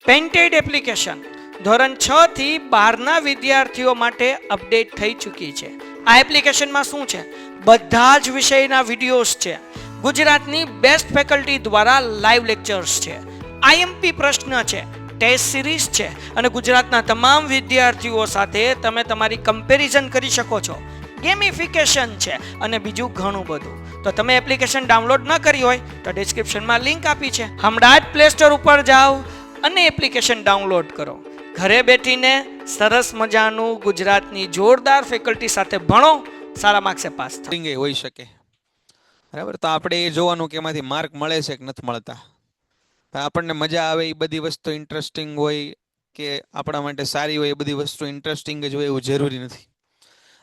Painted application ધોરણ 6 થી 12ના વિદ્યાર્થીઓ માટે અપડેટ થઈ ચૂકી છે. આ એપ્લિકેશનમાં શું છે? બધા જ વિષયના વિડીયોઝ છે. ગુજરાતની બેસ્ટ ફેકલ્ટી દ્વારા લાઈવ લેક્ચર્સ છે. આઈએમપી પ્રશ્ન છે, ટેસ્ટ સિરીઝ છે અને ગુજરાતના તમામ વિદ્યાર્થીઓ સાથે તમે તમારી કમ્પેરિઝન કરી શકો છો. ગેમિફિકેશન છે અને બીજું ઘણું બધું. તો તમે એપ્લિકેશન ડાઉનલોડ ન કરી હોય તો ડિસ્ક્રિપ્શનમાં લિંક આપી છે. હમણાં જ પ્લે સ્ટોર ઉપર જાઓ અને એપ્લિકેશન ડાઉનલોડ કરો. ઘરે બેઠીને સરસ મજાનું ગુજરાતની જોરદાર ફેકલ્ટી સાથે ભણો, સારા માર્ક્સે પાસ થાઓ. હોઈ શકે, બરાબર. તો આપણે એ જોવાનું કે એમાંથી માર્ક મળે છે કે નથી મળતા. આપણને મજા આવે એ બધી વસ્તુ ઇન્ટરેસ્ટિંગ હોય કે આપણા માટે સારી હોય એ બધી વસ્તુ ઇન્ટરેસ્ટિંગ જ હોય એવું જરૂરી નથી.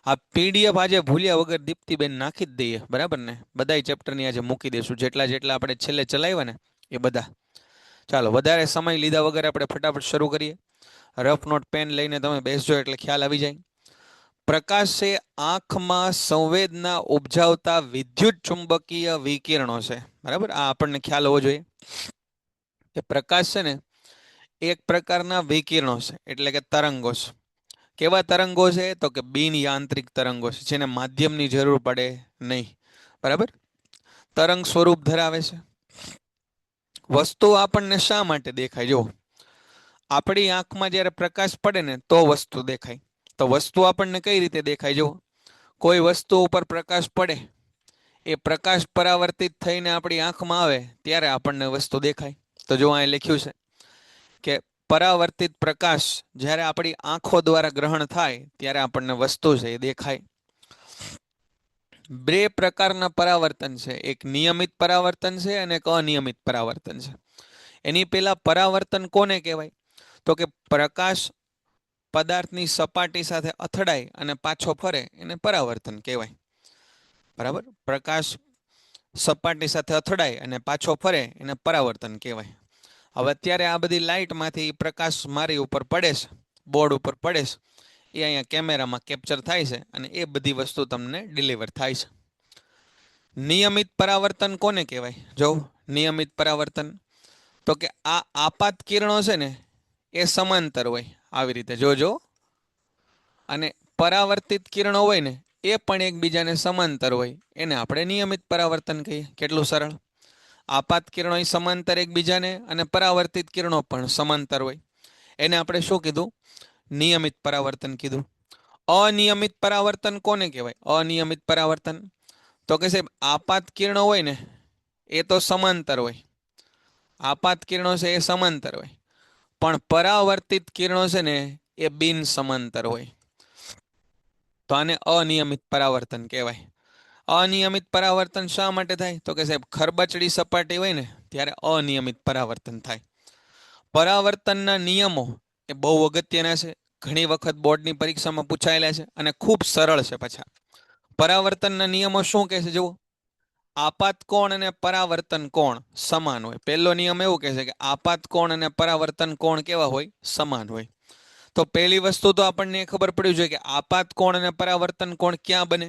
આ પીડીએફ આજે ભૂલ્યા વગર દીપ્તિબેન નાખી જ દઈએ, બરાબર ને? બધા ચેપ્ટરની આજે મૂકી દઈશું, જેટલા જેટલા આપણે છેલ્લે ચલાવ્યા ને એ બધા. ચાલો, વધારે સમય લીધા વગર આપણે ફટાફટ શરૂ કરીએ. રફ નોટ પેન લઈને તમે બેસજો એટલે ખ્યાલ આવી જાય. પ્રકાશે આંખમાં સંવેદના ઉપજાવતા વિદ્યુત ચુંબકીય વિકિરણો છે, બરાબર. આ આપણને ખ્યાલ હોવો જોઈએ કે પ્રકાશ છે ને એક પ્રકારના વિકિરણો છે, એટલે કે તરંગો છે. કેવા તરંગો છે? તો કે બિન યાંત્રિક તરંગો છે, જેને માધ્યમની જરૂર પડે નહીં, બરાબર. તરંગ સ્વરૂપ ધરાવે છે. વસ્તુ આપણને શા માટે દેખાય? જો આપણી આંખમાં જ્યારે પ્રકાશ પડે ને તો વસ્તુ દેખાય. તો વસ્તુ આપણને કઈ રીતે દેખાય? જો કોઈ વસ્તુ ઉપર પ્રકાશ પડે, એ પ્રકાશ પરાવર્તિત થઈને આપણી આંખમાં આવે ત્યારે આપણને વસ્તુ દેખાય. તો જો અહીં લખ્યું છે કે પરાવર્તિત પ્રકાશ જ્યારે આપણી આંખો દ્વારા ગ્રહણ થાય ત્યારે આપણને વસ્તુ છે એ દેખાય. બે પ્રકારના પરાવર્તન છે, એક નિયમિત પરાવર્તન છે અને એક અનિયમિત પરાવર્તન છે. એની પહેલા પરાવર્તન કોને કહેવાય? તો કે પ્રકાશ પદાર્થની સપાટી સાથે અથડાય અને પાછો ફરે એને પરાવર્તન કહેવાય, બરાબર. પ્રકાશ સપાટી સાથે અથડાય અને પાછો ફરે એને પરાવર્તન કહેવાય. હવે અત્યારે આ બધી લાઇટમાંથી પ્રકાશ મારી ઉપર પડે છે, બોર્ડ ઉપર પડે છે, એ અહીંયા કેમેરામાં કેપ્ચર થાય છે અને એ બધી વસ્તુ તમને ડિલિવર થાય છે. નિયમિત પરાવર્તન કોને કહેવાય? જો નિયમિત પરાવર્તન તો કે આ આપાત કિરણો છે ને એ સમાંતર હોય, આવી રીતે જોજો. અને પરાવર્તિત કિરણો હોય ને એ પણ એકબીજાને સમાંતર હોય, એને આપણે નિયમિત પરાવર્તન કહીએ. કેટલું સરળ! આપાત કિરણો સમાંતર એકબીજાને અને પરાવર્તિત કિરણો પણ સમાંતર હોય, એને આપણે શું કીધું? નિયમિત પરાવર્તન કીધું. અનિયમિત પરાવર્તન કોને કહેવાય? અનિયમિત પરાવર્તન તો કે સાહેબ આપાત કિરણો હોય ને એ તો સમાંતર હોય, આપાત કિરણો છે એ સમાંતર હોય, પણ પરાવર્તિત કિરણો છે ને એ બિન સમાંતર હોય. તો આને અનિયમિત પરાવર્તન કહેવાય. અનિયમિત પરાવર્તન શા માટે થાય? તો કે સાહેબ ખરબચડી સપાટી હોય ને ત્યારે અનિયમિત પરાવર્તન થાય. પરાવર્તનના નિયમો એ બહુ અગત્યના છે, ઘણી વખત બોર્ડની પરીક્ષામાં પૂછાયેલા છે અને ખૂબ સરળ છે. પાછા પરાવર્તનના નિયમો શું કહે છે? જુઓ, આપાત કોણ અને પરાવર્તન કોણ સમાન હોય. પહેલો નિયમ એવું કહે છે કે આપાત કોણ અને પરાવર્તન કોણ કેવા હોય? સમાન હોય. તો પહેલી વસ્તુ તો આપણને ખબર પડવી જોઈએ કે આપાત કોણ અને પરાવર્તન કોણ ક્યાં બને.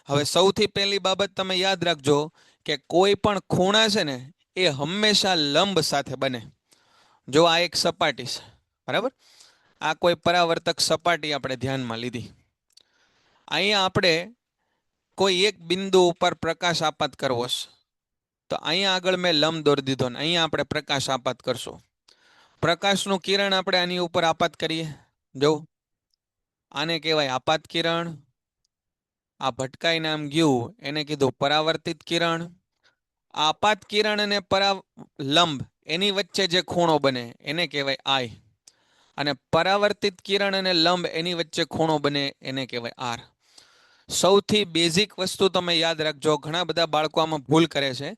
હવે સૌથી પહેલી બાબત તમે યાદ રાખજો કે કોઈ પણ ખૂણા છે ને એ હંમેશા લંબ સાથે બને. જો આ એક સપાટી છે, બરાબર. આ કોઈ પરાવર્તક સપાટી આપણે ધ્યાનમાં લીધી. અહીંયા આપણે કોઈ એક બિંદુ ઉપર પ્રકાશ આપાત કરવો છે, તો અહીંયા આગળ મેં લંબ દોરી દીધો ને અહીંયા આપણે પ્રકાશ આપાત કરશું. પ્રકાશનું કિરણ આપણે આની ઉપર આપાત કરીએ. જો આને કહેવાય આપાત કિરણ. આ ભટકાઈને આમ ગયું એને કીધું પરાવર્તિત કિરણ. આપાત કિરણ અને લંબ એની વચ્ચે જે ખૂણો બને એને કહેવાય આઈ, અને પરાવર્તિત કિરણ અને લંબ એની વચ્ચે ખૂણો બને એને કહેવાય આર. સૌથી બેઝિક વસ્તુ તમે યાદ રાખજો, ઘણા બધા બાળકો આમાં ભૂલ કરે છે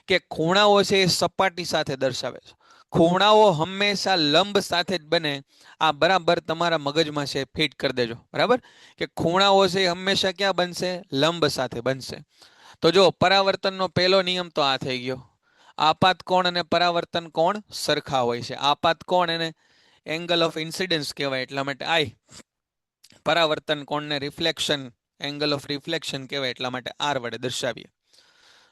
કે ખૂણાઓ છે એ સપાટી સાથે દર્શાવે છે. ખૂણાઓ હંમેશા લંબ સાથે જ બને. આ બરાબર તમારા મગજમાં છે ફિટ કરી દેજો, બરાબર, કે ખૂણાઓ છે એ હંમેશા ક્યાં બનશે? લંબ સાથે બનશે. તો જો પરાવર્તનનો પહેલો નિયમ તો આ થઈ ગયો. આપાત કોણ અને પરાવર્તન કોણ સરખા હોય છે. આપાત કોણ એને એંગલ ઓફ ઇન્સિડન્સ કહેવાય, એટલા માટે આઈ. પરાવર્તન કોણને રિફ્લેક્શન એંગલ ઓફ રિફ્લેક્શન કહેવાય, એટલા માટે આર વડે દર્શાવીએ.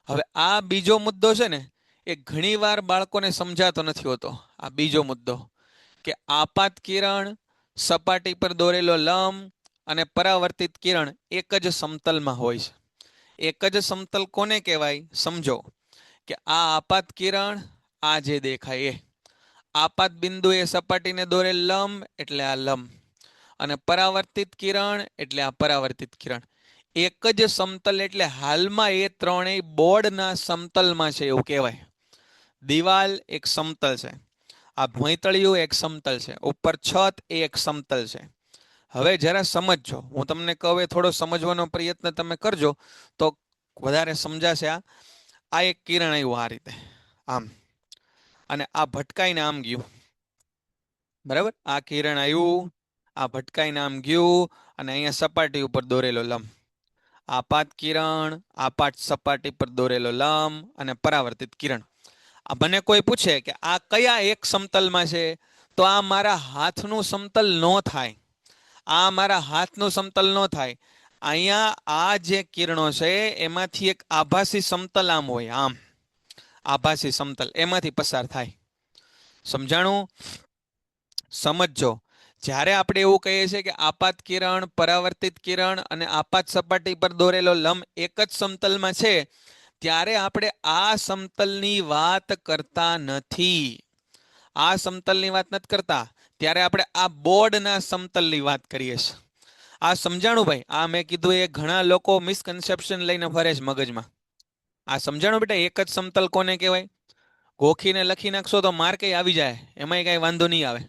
હવે આ બીજો મુદ્દો છે ને એ ઘણીવાર બાળકોને સમજાતો નથી હોતો. આ બીજો મુદ્દો કે આપાત કિરણ, સપાટી પર દોરેલો લંબ અને પરાવર્તિત કિરણ એક જ સમતલમાં હોય છે. એક જ સમતલ કોને કહેવાય સમજો કે આ આપાત કિરણ, આ જે દેખાય એ આપાત બિંદુ એ સપાટીને દોરેલ લંબ એટલે આ લંબ, અને પરાવર્તિત કિરણ એટલે આ પરાવર્તિત કિરણ. એક જ સમતલ એટલે હાલમાં એ ત્રણેય બોર્ડના સમતલમાં છે એવું કહેવાય. દિવાલ એક સમતલ છે, આ ભોંયતળિયું એક સમતલ છે, ઉપર છત એ એક સમતલ છે. હવે જરા સમજજો, હું તમને કહું એ થોડો સમજવાનો પ્રયત્ન તમે કરજો તો વધારે સમજાશે. આ એક કિરણ આવ્યું આ રીતે આમ, અને આ ભટકાઈને આમ ગયું, બરાબર? આ કિરણ આવ્યું, આ ભટકાઈને આમ ગયું, અને અહીંયા સપાટી ઉપર દોરેલો લંબ. આપાત કિરણ, આપાત સપાટી પર દોરેલો લંબ અને પરાવર્તિત કિરણ. આ મને કોઈ પૂછે કે આ કયા એક સમતલમાં છે, તો આ મારા હાથનું સમતલ ન થાય. આ મારા હાથનું સમતલ ન થાય. અહીંયા આ જે કિરણો છે એમાંથી એક આભાસી સમતલ આમ હોય, આમ આભાસી સમતલ એમાંથી પસાર થાય. સમજાણું? સમજજો. જ્યારે આપણે એવું કહીએ છીએ કે આપાત કિરણ, પરાવર્તિત કિરણ અને આપાત સપાટી પર દોરેલો લંબ એક જ સમતલમાં છે, ત્યારે આપણે આ સમતલની વાત કરતા નથી. આ સમતલની વાત નથી કરતા, ત્યારે આપણે આ બોર્ડના સમતલની વાત કરીએ છીએ. આ સમજાણું ભાઈ? આ મેં કીધું એ ઘણા લોકો મિસકન્સેપ્શન લઈને ફરે છે મગજમાં. આ સમજાણું બેટા? એક જ સમતલ કોને કહેવાય? ગોખીને લખી નાખશો તો માર્કે આવી જાય, એમાંય કાંઈ વાંધો નહીં આવે,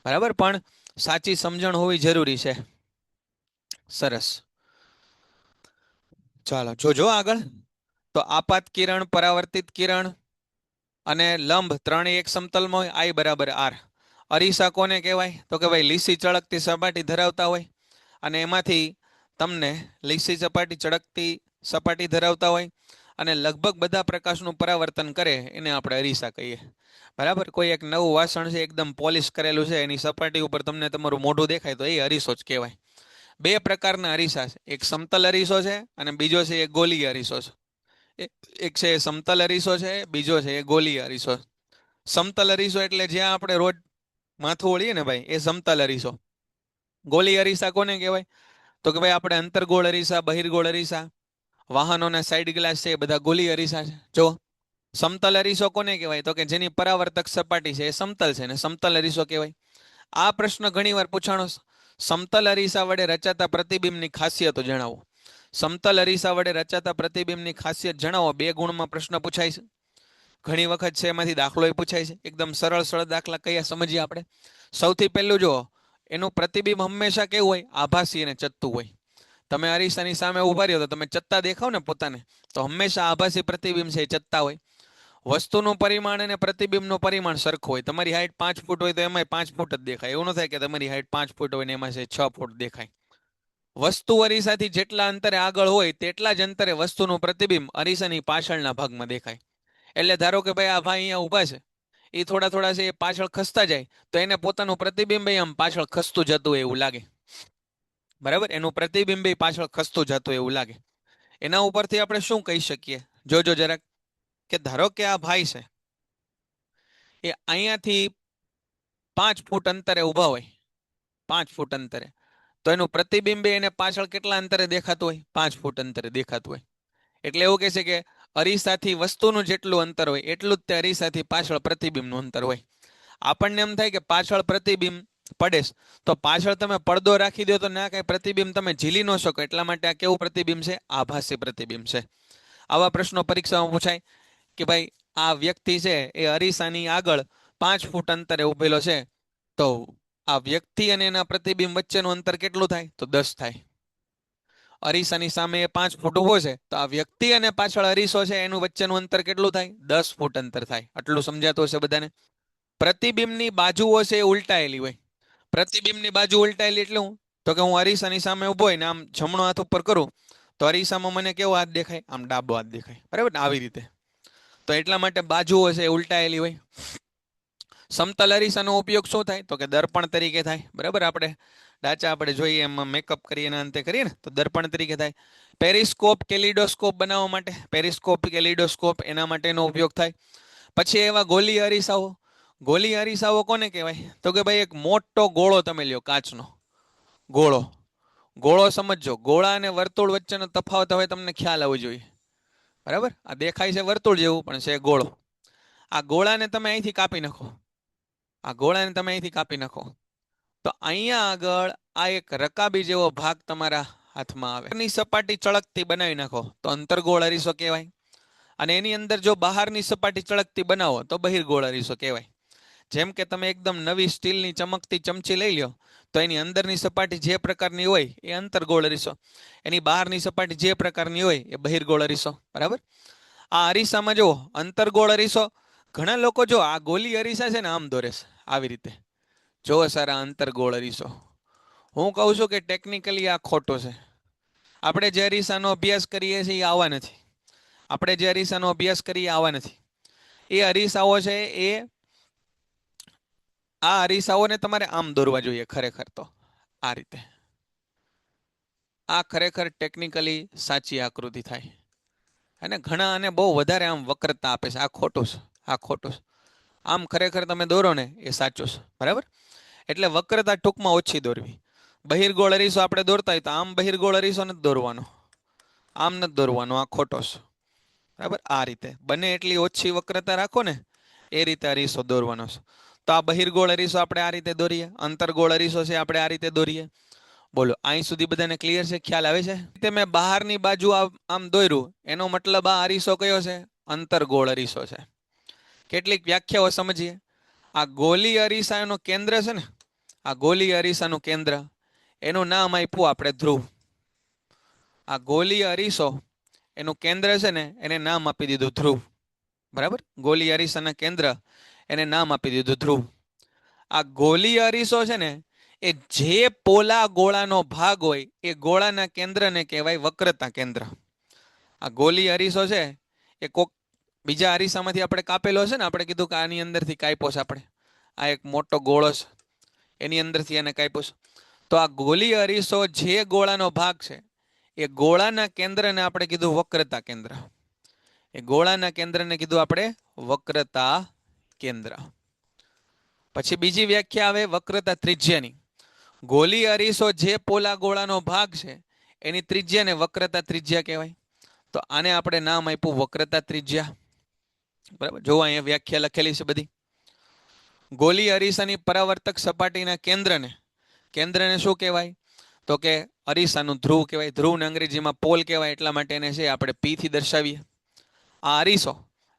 બરાબર? પણ સાચી સમજણ હોવી જરૂરી છે. સરસ, ચાલો જોજો આગળ. તો આપાત કિરણ, પરાવર્તિત કિરણ અને લંબ ત્રણેય એક સમતલમાં હોય, I બરાબર R. અરીસા કોને કહેવાય? તો કે ભાઈ લીસી ચળકતી સપાટી ધરાવતા હોય, અને એમાંથી તમને લીસી સપાટી, ચળકતી સપાટી ધરાવતા હોય અને લગભગ બધા પ્રકાશનું પરાવર્તન કરે, એને આપણે અરીસા કહીએ, બરાબર? કોઈ એક નવું વાસણ છે, એકદમ પોલિશ કરેલું છે, એની સપાટી ઉપર તમને તમારું મોઢું દેખાય તો એ અરીસો જ કહેવાય. બે પ્રકારના અરીસા છે, એક સમતલ અરીસો છે અને બીજો છે એ ગોલીય અરીસો છે. એક છે એ સમતલ અરીસો છે, બીજો છે એ ગોલીય અરીસો. સમતલ અરીસો એટલે જ્યાં આપણે રોજ માથું ઓળીએ ને ભાઈ, એ સમતલ અરીસો. ગોલીય અરીસા કોને કહેવાય? તો કે ભાઈ આપણે અંતર્ગોળ અરીસા, બહિર્ગોળ અરીસા, વાહનોના સાઈડ ગ્લાસ છે, એ બધા ગોલીય અરીસા છે. જો સમતલ અરીસો કોને કહેવાય? તો કે જેની પરાવર્તક સપાટી છે એ સમતલ છે ને સમતલ અરીસો કહેવાય. આ પ્રશ્ન ઘણીવાર પૂછાણો. સમતલ અરીસા વડે રચાતા પ્રતિબિંબની ખાસિયતો જણાવો. સમતલ અરીસા વડે રચાતા પ્રતિબિંબની ખાસિયત જણાવો. 2 ગુણમાં પ્રશ્ન પૂછાય છે. ઘણી વખત છે એમાંથી દાખલોય પૂછાય છે. એકદમ સરળ સરળ દાખલા કયા સમજીએ આપણે. સૌથી પહેલું જો, એનું પ્રતિબિંબ હંમેશા કેવું હોય? આભાસી અને ચત્તું હોય. તમે અરીસાની સામે ઉભા રહ્યો તો તમે ચત્તા દેખાવ ને પોતાને, તો હંમેશા આભાસી પ્રતિબિંબ છે એ ચત્તા હોય. વસ્તુનું પરિમાણ અને પ્રતિબિંબનું પરિમાણ સરખું હોય. તમારી હાઈટ 5 ફૂટ હોય તો એમાંય 5 ફૂટ જ દેખાય. એવું ન થાય કે તમારી હાઈટ 5 ફૂટ હોય ને એમાં છે 6 ફૂટ દેખાય. વસ્તુ અરીસાથી જેટલા અંતરે આગળ હોય તેટલા જ અંતરે વસ્તુનું પ્રતિબિંબ અરીસાની પાછળના ભાગમાં દેખાય. એટલે ધારો કે ભાઈ આ ભાઈ અહીંયા ઊભા છે, એ થોડા થોડા છે એ પાછળ ખસતા જાય તો એને પોતાનું પ્રતિબિંબ આમ પાછળ ખસતું જતું એવું લાગે, બરાબર? એનું પ્રતિબિંબ પાછળ ખસતું જતું એવું લાગે. એના ઉપરથી આપણે શું કહી શકીએ? જોજો જરાક, કે ધારો કે આ ભાઈ છે એ અહીંયાથી 5 ફૂટ અંતરે ઊભા હોય, 5 ફૂટ અંતરે, તો એનું પ્રતિબિંબ એને પાછળ કેટલા અંતરે દેખાતું હોય? 5 ફૂટ અંતરે દેખાતું હોય. એટલે એવું કહે છે કે અરીસાથી વસ્તુનું જેટલું અંતર હોય એટલું જ તે અરીસાથી પાછળ પ્રતિબિંબનું અંતર હોય. આપણને એમ થાય કે પાછળ પ્રતિબિંબ પડે તો પાછળ તમે પડદો રાખી દો તો ના કાંઈ પ્રતિબિંબ તમે ઝીલી ન શકો. એટલા માટે આ કેવું પ્રતિબિંબ છે? આભાસી પ્રતિબિંબ છે. આવા પ્રશ્નો પરીક્ષામાં પૂછાય કે ભાઈ આ વ્યક્તિ છે એ અરીસાની આગળ 5 ફૂટ અંતરે ઉભેલો છે, તો આ વ્યક્તિ અને એના પ્રતિબિંબ વચ્ચેનું અંતર કેટલું થાય? તો 10 થાય. અરીસાની સામે એ 5 ફૂટ ઉભો છે, તો આ વ્યક્તિ અને પાછળ અરીસો છે એનું વચ્ચેનું અંતર કેટલું થાય? 10 ફૂટ અંતર થાય. આટલું સમજાતું હશે બધાને? પ્રતિબિંબની બાજુઓ છે એ ઉલટાયેલી હોય. પ્રતિબિંબની બાજુ ઉલટાયેલી એટલે હું? તો કે હું અરીસાની સામે ઉભો હોય ને આમ જમણો હાથ ઉપર કરું તો અરીસામાં મને કેવો હાથ દેખાય? આમ ડાબો હાથ દેખાય, બરાબર ને? આવી રીતે. તો એટલા માટે બાજુઓ છે એ ઉલટાયેલી હોય. સમતલ અરીસાનો ઉપયોગ શું થાય? તો કે દર્પણ તરીકે થાય, બરાબર? આપણે ડાચા આપણે જોઈએ એમાં મેકઅપ કરીએ એના અંતે કરીએ ને તો દર્પણ તરીકે થાય. પેરિસ્કોપ, કેલિડોસ્કોપ બનાવવા માટે, પેરિસ્કોપ, કેલિડોસ્કોપ એના માટેનો ઉપયોગ થાય. પછી એવા ગોલીય અરીસાઓ, ગોલી અરીસાઓ કોને કહેવાય? તો કે ભાઈ એક મોટો ગોળો તમે લ્યો, કાચનો ગોળો. ગોળો સમજો, ગોળા અને વર્તુળ વચ્ચેનો તફાવત હવે તમને ખ્યાલ આવવો જોઈએ. બરાબર? આ દેખાય છે વર્તુળ જેવું પણ છે ગોળો. આ ગોળાને તમે અહીંથી કાપી નાખો, આ ગોળાને તમે અહીંથી કાપી નાખો તો અહીંયા આગળ આ એક રકાબી જેવો ભાગ તમારા હાથમાં આવે. ની સપાટી ચળકતી બનાવી નાખો તો અંતર્ગોળ અરીસો કહેવાય. અને એની અંદર જો બહારની સપાટી ચળકતી બનાવો તો બહિર્ગોળ અરીસો કહેવાય. જેમ કે તમે એકદમ નવી સ્ટીલની ચમકતી ચમચી લઈ લો તો એની અંદરની સપાટી જે પ્રકારની હોય એ અંતર્ગોળ અરીસો, એની બહારની સપાટી જે પ્રકારની હોય એ બહિર્ગોળ અરીસો. બરાબર? આ અરીસામાં જુઓ, અંતર્ગોળ અરીસો ઘણા લોકો જો આ ગોલી અરીસા છે ને આમ દોરે છે આવી રીતે. જો સારા અંતર્ગોળ અરીસો. હું કહું છું કે ટેકનિકલી આ ખોટો છે. આપણે જે અરીસાનો અભ્યાસ કરીએ છીએ એ આવા નથી. આપણે જે અરીસાનો અભ્યાસ કરીએ આવા નથી. એ અરીસાઓ છે એ આ અરીસાઓને તમારે આમ દોરવા જોઈએ ખરેખર તો આ રીતે. આ ખરેખર ટેકનિકલી સાચી આકૃતિ થાય. અને ઘણા આને બહુ વધારે આમ વક્રતા આપે છે. આ ખોટું છે, આ ખોટું છે. આમ ખરેખર તમે દોરો ને એ સાચું છે. બરાબર? એટલે વક્રતા ટૂંકમાં ઓછી દોરવી. બહિર્ગોળ અરીસો આપણે દોરતા હોય તો આમ બહિર્ગોળ અરીસો નથી દોરવાનો, આમ નથી દોરવાનો, આ ખોટો છે. બરાબર? આ રીતે બને એટલી ઓછી વક્રતા રાખો ને એ રીતે અરીસો દોરવાનો છે. તો આ બહિર્ગોળ અરીસો આપણે આ રીતે દોરીએ, અંતર્ગોળ અરીસો છે આપણે આ રીતે દોરીએ. બોલો, અહીં સુધી બધાને ક્લિયર છે? ખ્યાલ આવે છે? મેં બહારની બાજુ આમ દોર્યું એનો મતલબ આ અરીસો કયો છે? અંતર્ગોળ અરીસો છે. કેટલીક વ્યાખ્યાઓ સમજીએ. આ ગોલી અરીસાનું કેન્દ્ર છે ને, આ ગોલી અરીસાનું કેન્દ્ર, એનું નામ આપ્યું આપણે ધ્રુવ. આ ગોલી અરીસો એનું કેન્દ્ર છે ને એને નામ આપી દીધું ધ્રુવ. બરાબર? ગોલી અરીસાના કેન્દ્ર એને નામ આપી દીધું ધ્રુવ. આ ગોલી અરીસો છે ને એ જે પોલા ગોળાનો ભાગ હોય એ ગોળાના કેન્દ્રને કહેવાય વક્રતા કેન્દ્ર. આ ગોલી અરીસો છે એ કોક બીજા અરીસામાંથી આપણે કાપેલો છે ને, આપણે કીધું કે આની અંદરથી કાપ્યો છે આપણે, આ એક મોટો ગોળો છે એની અંદરથી એને કાપ્યો છે. તો આ ગોલી અરીસો જે ગોળાનો ભાગ છે એ ગોળાના કેન્દ્રને આપણે કીધું વક્રતા કેન્દ્ર. એ ગોળાના કેન્દ્રને કીધું આપણે વક્રતા કેન્દ્ર. પછી બીજી વ્યાખ્યા આવે વક્રતા ત્રિજ્યાની. ગોલી અરીસો જે પોલા ગોળાનો ભાગ છે એની ત્રિજ્યાને વક્રતા ત્રિજ્યા કહેવાય. તો આને આપણે નામ આપ્યું વક્રતા ત્રિજ્યા. બરાબર? જો અહીંયા વ્યાખ્યા લખેલી છે બધી. ગોલી અરીસાની પરાવર્તક સપાટીના કેન્દ્રને શું કહેવાય? તો કે અરીસાનું ધ્રુવ કહેવાય. ધ્રુવને અંગ્રેજીમાં પોલ કહેવાય, એટલા માટે એને છે આપણે પી થી દર્શાવીએ. આ અરીસો,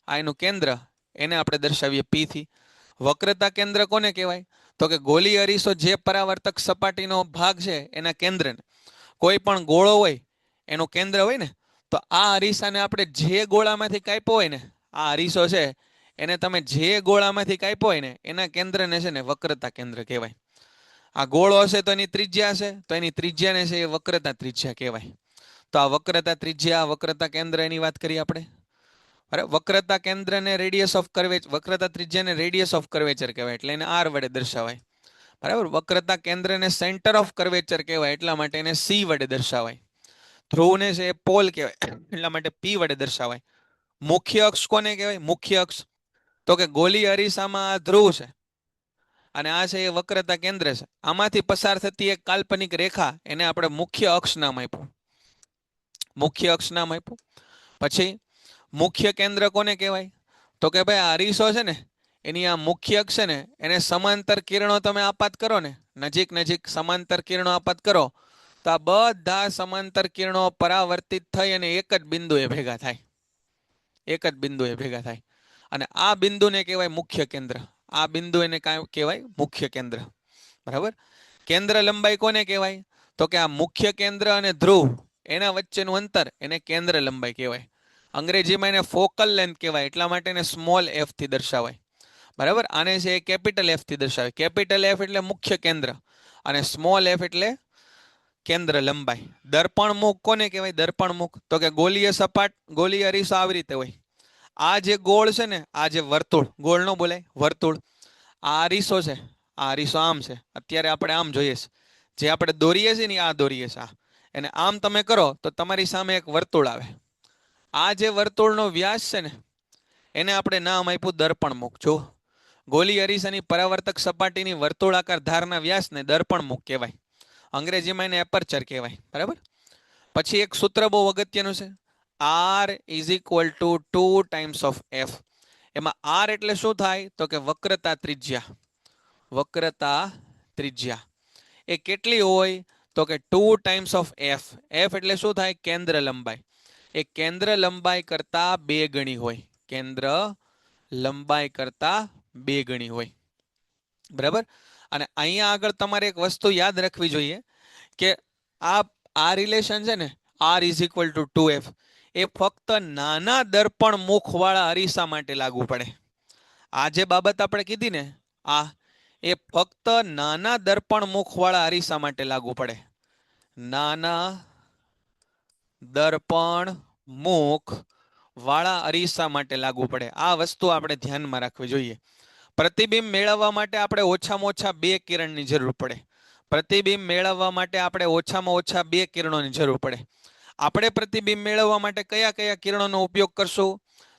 આ એનું કેન્દ્ર, એને આપણે દર્શાવીએ પી થી. વક્રતા કેન્દ્ર કોને કહેવાય? તો કે ગોલી અરીસો જે પરાવર્તક સપાટીનો ભાગ છે એના કેન્દ્રને, કોઈ પણ ગોળો હોય એનું કેન્દ્ર હોય ને, તો આ અરીસાને આપણે જે ગોળામાંથી કાપ્યો હોય ને, આ અરીસો છે એને તમે જે ગોળામાંથી કાપ્યો હોય ને એના કેન્દ્રને છે ને વક્રતા કેન્દ્ર કહેવાય. આ ગોળો હશે તો એની ત્રિજ્યા હશે, તો એની ત્રિજ્યાને છે એ વક્રતા ત્રિજ્યા કહેવાય. તો આ વક્રતા ત્રિજ્યા, વક્રતા કેન્દ્ર એની વાત કરીએ આપણે. અરે વક્રતા કેન્દ્રને રેડિયસ ઓફ કર્વેચર, વક્રતા ત્રિજ્યાને રેડિયસ ઓફ કર્વેચર કહેવાય, એટલે એને આર વડે દર્શાવાય. બરાબર? વક્રતા કેન્દ્રને સેન્ટર ઓફ કર્વેચર કહેવાય, એટલા માટે એને સી વડે દર્શાવાય. ધ્રુવને છે એ પોલ કહેવાય, એટલા માટે પી વડે દર્શાવાય. મુખ્ય અક્ષ કોને કહેવાય? મુખ્ય અક્ષ તો કે ગોલી અરીસામાં આ ધ્રુવ છે અને આ છે એ વક્રતા કેન્દ્ર છે. આમાંથી પસાર થતી એક કાલ્પનિક રેખા, એને આપણે મુખ્ય અક્ષ નામ આપ્યું. મુખ્ય અક્ષ નામ આપ્યું. પછી મુખ્ય કેન્દ્ર કોને કહેવાય? તો કે ભાઈ આ અરીસો છે ને એની આ મુખ્ય અક્ષ છે ને એને સમાંતર કિરણો તમે આપાત કરો ને, નજીક નજીક સમાંતર કિરણો આપાત કરો તો આ બધા સમાંતર કિરણો પરાવર્તિત થઈ અને એક જ બિંદુએ ભેગા થાય. એક જ બિંદુએ ભેગા થાય. અને આ બિંદુને કહેવાય મુખ્ય કેન્દ્ર. આ બિંદુ એને કહેવાય મુખ્ય કેન્દ્ર. બરાબર? કેન્દ્ર લંબાઈ કોને કહેવાય? તો કે આ મુખ્ય કેન્દ્ર અને ધ્રુવ એના વચ્ચેનું અંતર એને કેન્દ્ર લંબાઈ કહેવાય. અંગ્રેજીમાં એને ફોકલ લેન્થ કહેવાય, એટલા માટે એને સ્મોલ એફ થી દર્શાવાય. બરાબર? આને છે એ કેપિટલ એફ થી દર્શાવે. કેપિટલ એફ એટલે મુખ્ય કેન્દ્ર અને સ્મોલ એફ એટલે કેન્દ્ર લંબાઈ. દર્પણ મુખ કોને કહેવાય? દર્પણ મુખ તો કે ગોલીય સપાટ, ગોલીય અરીસો આવી રીતે હોય. આ જે ગોળ છે ને, આ જે વર્તુળ, ગોળ નો બોલાય, વર્તુળ, આ અરીસો છે, આ અરીસો આમ છે. અત્યારે આપણે આમ જોઈએ છે, જે આપણે દોરીએ છીએ ને આ દોરીએ છે. એને આમ તમે કરો તો તમારી સામે એક વર્તુળ આવે. આ જે વર્તુળનો વ્યાસ છે ને એને આપણે નામ આપ્યું દર્પણ મુખ. જો ગોલી અરીસાની પરાવર્તક સપાટીની વર્તુળાકાર ધારના વ્યાસને દર્પણમુખ કહેવાય. અંગ્રેજીમાં એને એપર્ચર કહેવાય. બરાબર. પછી એક સૂત્ર બહુ અગત્યનું છે, R is equal to 2 times of F. એમાં R એટલે શું થાય તો કે વક્રતા ત્રિજ્યા. વક્રતા ત્રિજ્યા એ કેટલી હોય તો કે 2 ટાઈમ્સ ઓફ એફ. એફ એટલે શું થાય? કેન્દ્ર લંબાઈ. એ કેન્દ્ર લંબાઈ કરતા 2 ગણી હોય. કેન્દ્ર લંબાઈ કરતા 2 ગણી હોય. બરાબર. અને અહીંયા આગળ તમારે એક વસ્તુ યાદ રાખવી જોઈએ કે આ રિલેશન છે ને, R is equal to 2F, એ ફક્ત નાના દર્પણ મુખવાળા અરીસા માટે લાગુ પડે. આ જે બાબત આપણે કીધી ને, આ એ ફક્ત નાના દર્પણ મુખવાળા અરીસા માટે લાગુ પડે. નાના દર્પણ મુખ વાળા અરીસા માટે લાગુ પડે. આ વસ્તુ આપણે ધ્યાનમાં રાખવી જોઈએ. પ્રતિબિંબ મેળવવા માટે આપણે ઓછામાં ઓછા 2 કિરણની જરૂર પડે. પ્રતિબિંબ મેળવવા માટે આપણે ઓછામાં ઓછા 2 કિરણોની જરૂર પડે. આપણે પ્રતિબિંબ મેળવવા માટે કયા કયા કિરણોનો ઉપયોગ કરશું?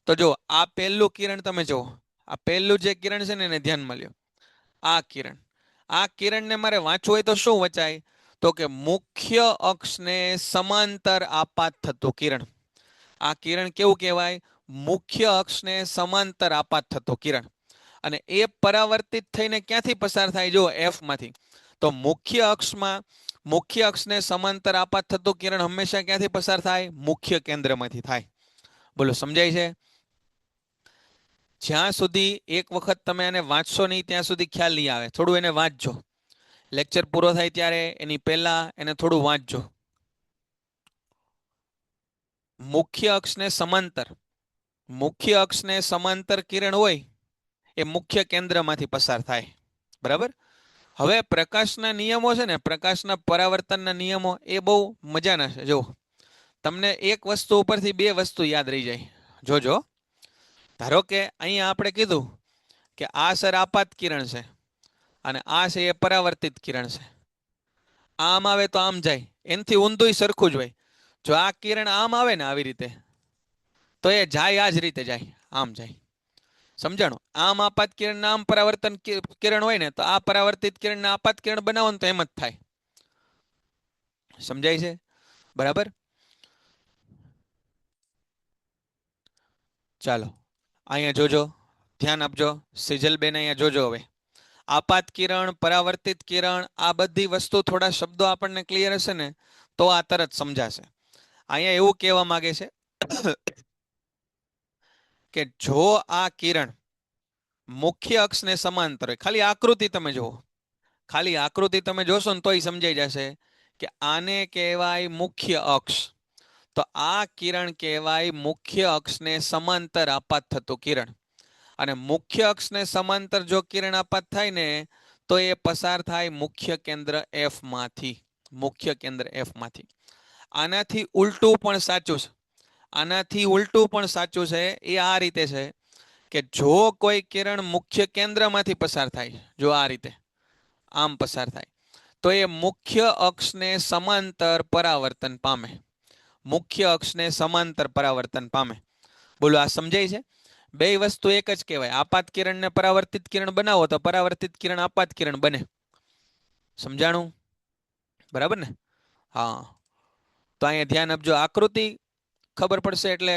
તો જો આ પહેલું કિરણ તમે જુઓ, આ પહેલું જે કિરણ છે ને એને ધ્યાનમાં લ્યો. આ કિરણ, આ કિરણને મારે વાંચવું હોય તો શું વચાય તો કે મુખ્ય અક્ષને સમાંતર આપાત થતું કિરણ. આ કિરણ કેવું કહેવાય? મુખ્ય અક્ષને સમાંતર આપાત થતું કિરણ. અને એ પરાવર્તિત થઈને ક્યાંથી પસાર થાય? જો F માંથી. તો મુખ્ય અક્ષમાં, મુખ્ય અક્ષને સમાંતર આપાત થતું કિરણ હંમેશા ક્યાંથી પસાર થાય? મુખ્ય કેન્દ્રમાંથી થાય. બોલો સમજાય છે? જ્યાં સુધી એક વખત તમે આને વાંચશો નહીં ત્યાં સુધી ખ્યાલ નહીં આવે. થોડું એને વાંચજો. લેક્ચર પૂરો થાય ત્યારે એની પહેલા એને થોડું વાંચજો. મુખ્ય અક્ષને સમાંતર, મુખ્ય અક્ષને સમાંતર કિરણ હોય એ મુખ્ય કેન્દ્રમાંથી પસાર થાય. બરાબર. હવે પ્રકાશના નિયમો છે ને, પ્રકાશના પરાવર્તનના નિયમો એ બહુ મજાના છે. જો તમને એક વસ્તુ ઉપરથી 2 વસ્તુ યાદ રહી જાય. જોજો. ધારો કે અહીંયા આપણે કીધું કે આ સર આપાત કિરણ છે અને આ છે એ પરાવર્તિત કિરણ છે. આમ આવે તો આમ જાય, એનાથી ઊંધું સરખું જ હોય. જો આ કિરણ આમ આવે ને આવી રીતે, તો એ જાય આ જ રીતે જાય, આમ જાય. સમજાણું? આમ આપાત કિરણ આમ પરાવર્તન કિરણ હોય ને, તો આ પરાવર્તિત કિરણ આપાત કિરણ બનાવો ને તો એમ જ થાય. સમજાય છે? બરાબર. ચાલો અહીંયા જોજો, ધ્યાન આપજો. સિજલબેન અહીંયા જોજો. હવે આપાત કિરણ, પરાવર્તિત કિરણ, આ બધી વસ્તુ થોડા શબ્દો આપણને ક્લિયર હશે ને તો આ તરત સમજાશે. અહીંયા એવું કહેવા માંગે છે કે જો આ કિરણ મુખ્ય અક્ષને સમાંતર હોય, ખાલી આકૃતિ તમે જુઓ, ખાલી આકૃતિ તમે જોશો ને તોય સમજાઈ જશે કે આને કહેવાય મુખ્ય અક્ષ. તો આ કિરણ કહેવાય મુખ્ય અક્ષને સમાંતર આપાત થતું કિરણ. અને મુખ્ય અક્ષને સમાંતર જો કિરણ આપાત થાય ને તો એ પસાર થાય મુખ્ય કેન્દ્ર F માંથી. મુખ્ય કેન્દ્ર F માંથી. આનાથી ઉલટું પણ સાચું છે. આનાથી ઉલટું પણ સાચું છે. એ આ રીતે છે કે જો કોઈ કિરણ મુખ્ય કેન્દ્રમાંથી પસાર થાય, જો આ રીતે આમ પસાર થાય, તો એ મુખ્ય અક્ષને સમાંતર પરાવર્તન પામે. મુખ્ય અક્ષને સમાંતર પરાવર્તન પામે. બોલો આ સમજાય છે? બે વસ્તુ એક જ કહેવાય. આપાત કિરણને પરાવર્તિત કિરણ બનાવો તો પરાવર્તિત કિરણ આપાત કિરણ બને. સમજાણું? બરાબર ને? હા. તો અહીંયા ધ્યાન આપજો. આકૃતિ ખબર પડશે એટલે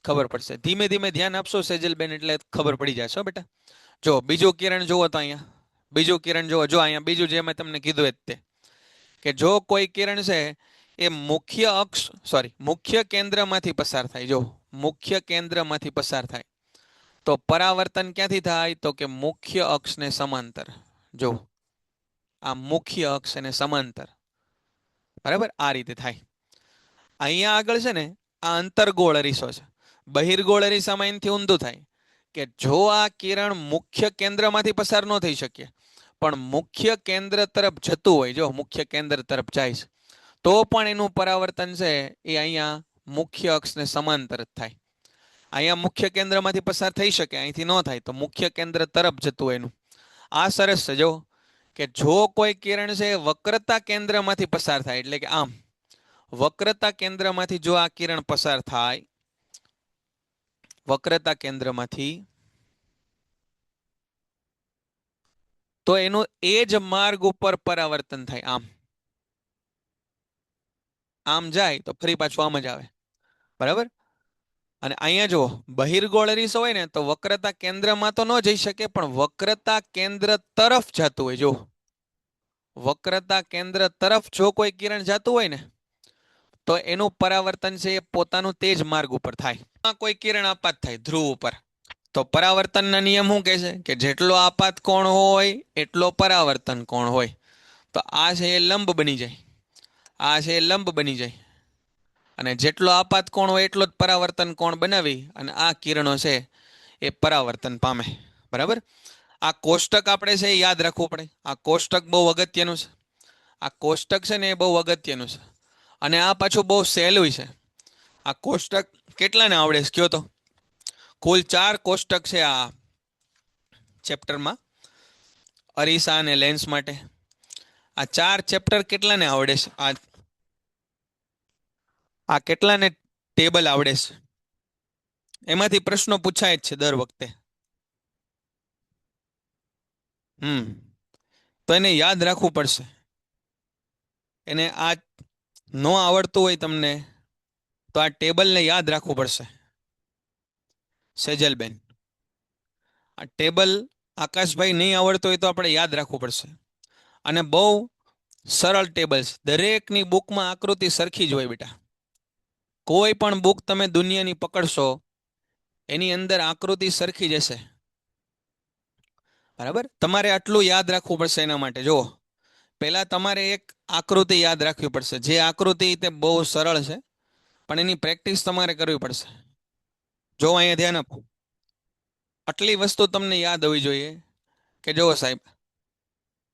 ખબર પડશે. ધીમે ધીમે ધ્યાન આપશો સેજલબેન એટલે ખબર પડી જશે બેટા. જો બીજું કિરણ જુઓ તો અહીંયા બીજું કિરણ જુઓ. જો અહીંયા બીજું જે મેં તમને કીધું તે કે જો કોઈ કિરણ છે એ મુખ્ય અક્ષ મુખ્ય કેન્દ્રમાંથી પસાર થાય, જો મુખ્ય કેન્દ્રમાંથી પસાર થાય તો પરાવર્તન ક્યાંથી થાય તો કે મુખ્ય અક્ષને સમાંતર. જો આ મુખ્ય અક્ષ અને સમાંતર. બરાબર? આ રીતે થાય. અહીંયા આગળ છે ને આ અંતર્ગોળ અરીસો છે. બહિર્ગોળ અરીસામાં એનાથી ઊંધું થાય કે જો આ કિરણ મુખ્ય કેન્દ્રમાંથી પસાર ન થઈ શકે પણ મુખ્ય કેન્દ્ર તરફ જતું હોય, જો મુખ્ય કેન્દ્ર તરફ જાય છે, તો પણ એનું પરાવર્તન છે એ અહીંયા મુખ્ય અક્ષને સમાંતર જ થાય. અહીંયા મુખ્ય કેન્દ્રમાંથી પસાર થઈ શકે, અહીંથી ન થાય, તો મુખ્ય કેન્દ્ર તરફ જતું હોય એનું. આ સરસ છે. જો કે જો કોઈ કિરણ છે વક્રતા કેન્દ્રમાંથી પસાર થાય, એટલે કે આમ વક્રતા કેન્દ્રમાંથી જો આ કિરણ પસાર થાય, વક્રતા કેન્દ્રમાંથી તો એનું એ જ માર્ગ ઉપર પરાવર્તન થાય. આમ જાય તો ફરી પાછું આમ જ આવે. બરાબર. અને અહીંયા જો બહિર્ગોળ અરીસો હોય ને તો વક્રતા કેન્દ્રમાં તો ન જઈ શકે, પણ વક્રતા કેન્દ્ર તરફ જતું હોય. જો વક્રતા કેન્દ્ર તરફ જો કોઈ કિરણ જતું હોય ને તો એનું પરાવર્તન છે એ પોતાનું તે જ માર્ગ ઉપર થાય. કોઈ કિરણ આપાત થાય ધ્રુવ ઉપર તો પરાવર્તનના નિયમ શું કહે છે કે જેટલો આપાત કોણ હોય એટલો પરાવર્તન કોણ હોય. તો આ છે એ લંબ બની જાય, આ છે એ લંબ બની જાય, અને જેટલો આપાત કોણ હોય એટલો જ પરાવર્તન કોણ બનાવી અને આ કિરણો છે એ પરાવર્તન પામે. બરાબર. આ કોષ્ટક આપણે છે એ યાદ રાખવું પડે. આ કોષ્ટક બહુ અગત્યનું છે. આ કોષ્ટક છે ને એ બહુ અગત્યનું છે, અને આ પાછું બહુ સહેલું છે. આ કોષ્ટક કેટલાને આવડે છે કયો તો? કુલ 4 કોષ્ટક છે આ ચેપ્ટરમાં, અરીસા અને લેન્સ માટે. આ 4 ચેપ્ટર કેટલાને આવડે છે? આ કેટલાને ટેબલ આવડે છે? એમાંથી પ્રશ્નો પૂછાય જ છે દર વખતે. તો એને યાદ રાખવું પડશે. એને આ ન આવડતું હોય તમને તો આ ટેબલને યાદ રાખવું પડશે. સેજલબેન, આ ટેબલ આકાશભાઈ નહીં આવડતું હોય તો આપણે યાદ રાખવું પડશે. અને બહુ સરળ ટેબલ છે. દરેકની બુકમાં આકૃતિ સરખી જ હોય બેટા. કોઈ પણ બુક તમે દુનિયાની પકડશો એની અંદર આકૃતિ સરખી જશે. બરાબર. તમારે આટલું યાદ રાખવું પડશે. એના માટે જો પહેલા તમારે એક આકૃતિ યાદ રાખવી પડશે. જે આકૃતિ તે બહુ સરળ છે પણ એની પ્રેક્ટિસ તમારે કરવી પડશે. જો અહીંયા ધ્યાન આપો, આટલી વસ્તુ તમને યાદ હોવી જોઈએ કે જો સાહેબ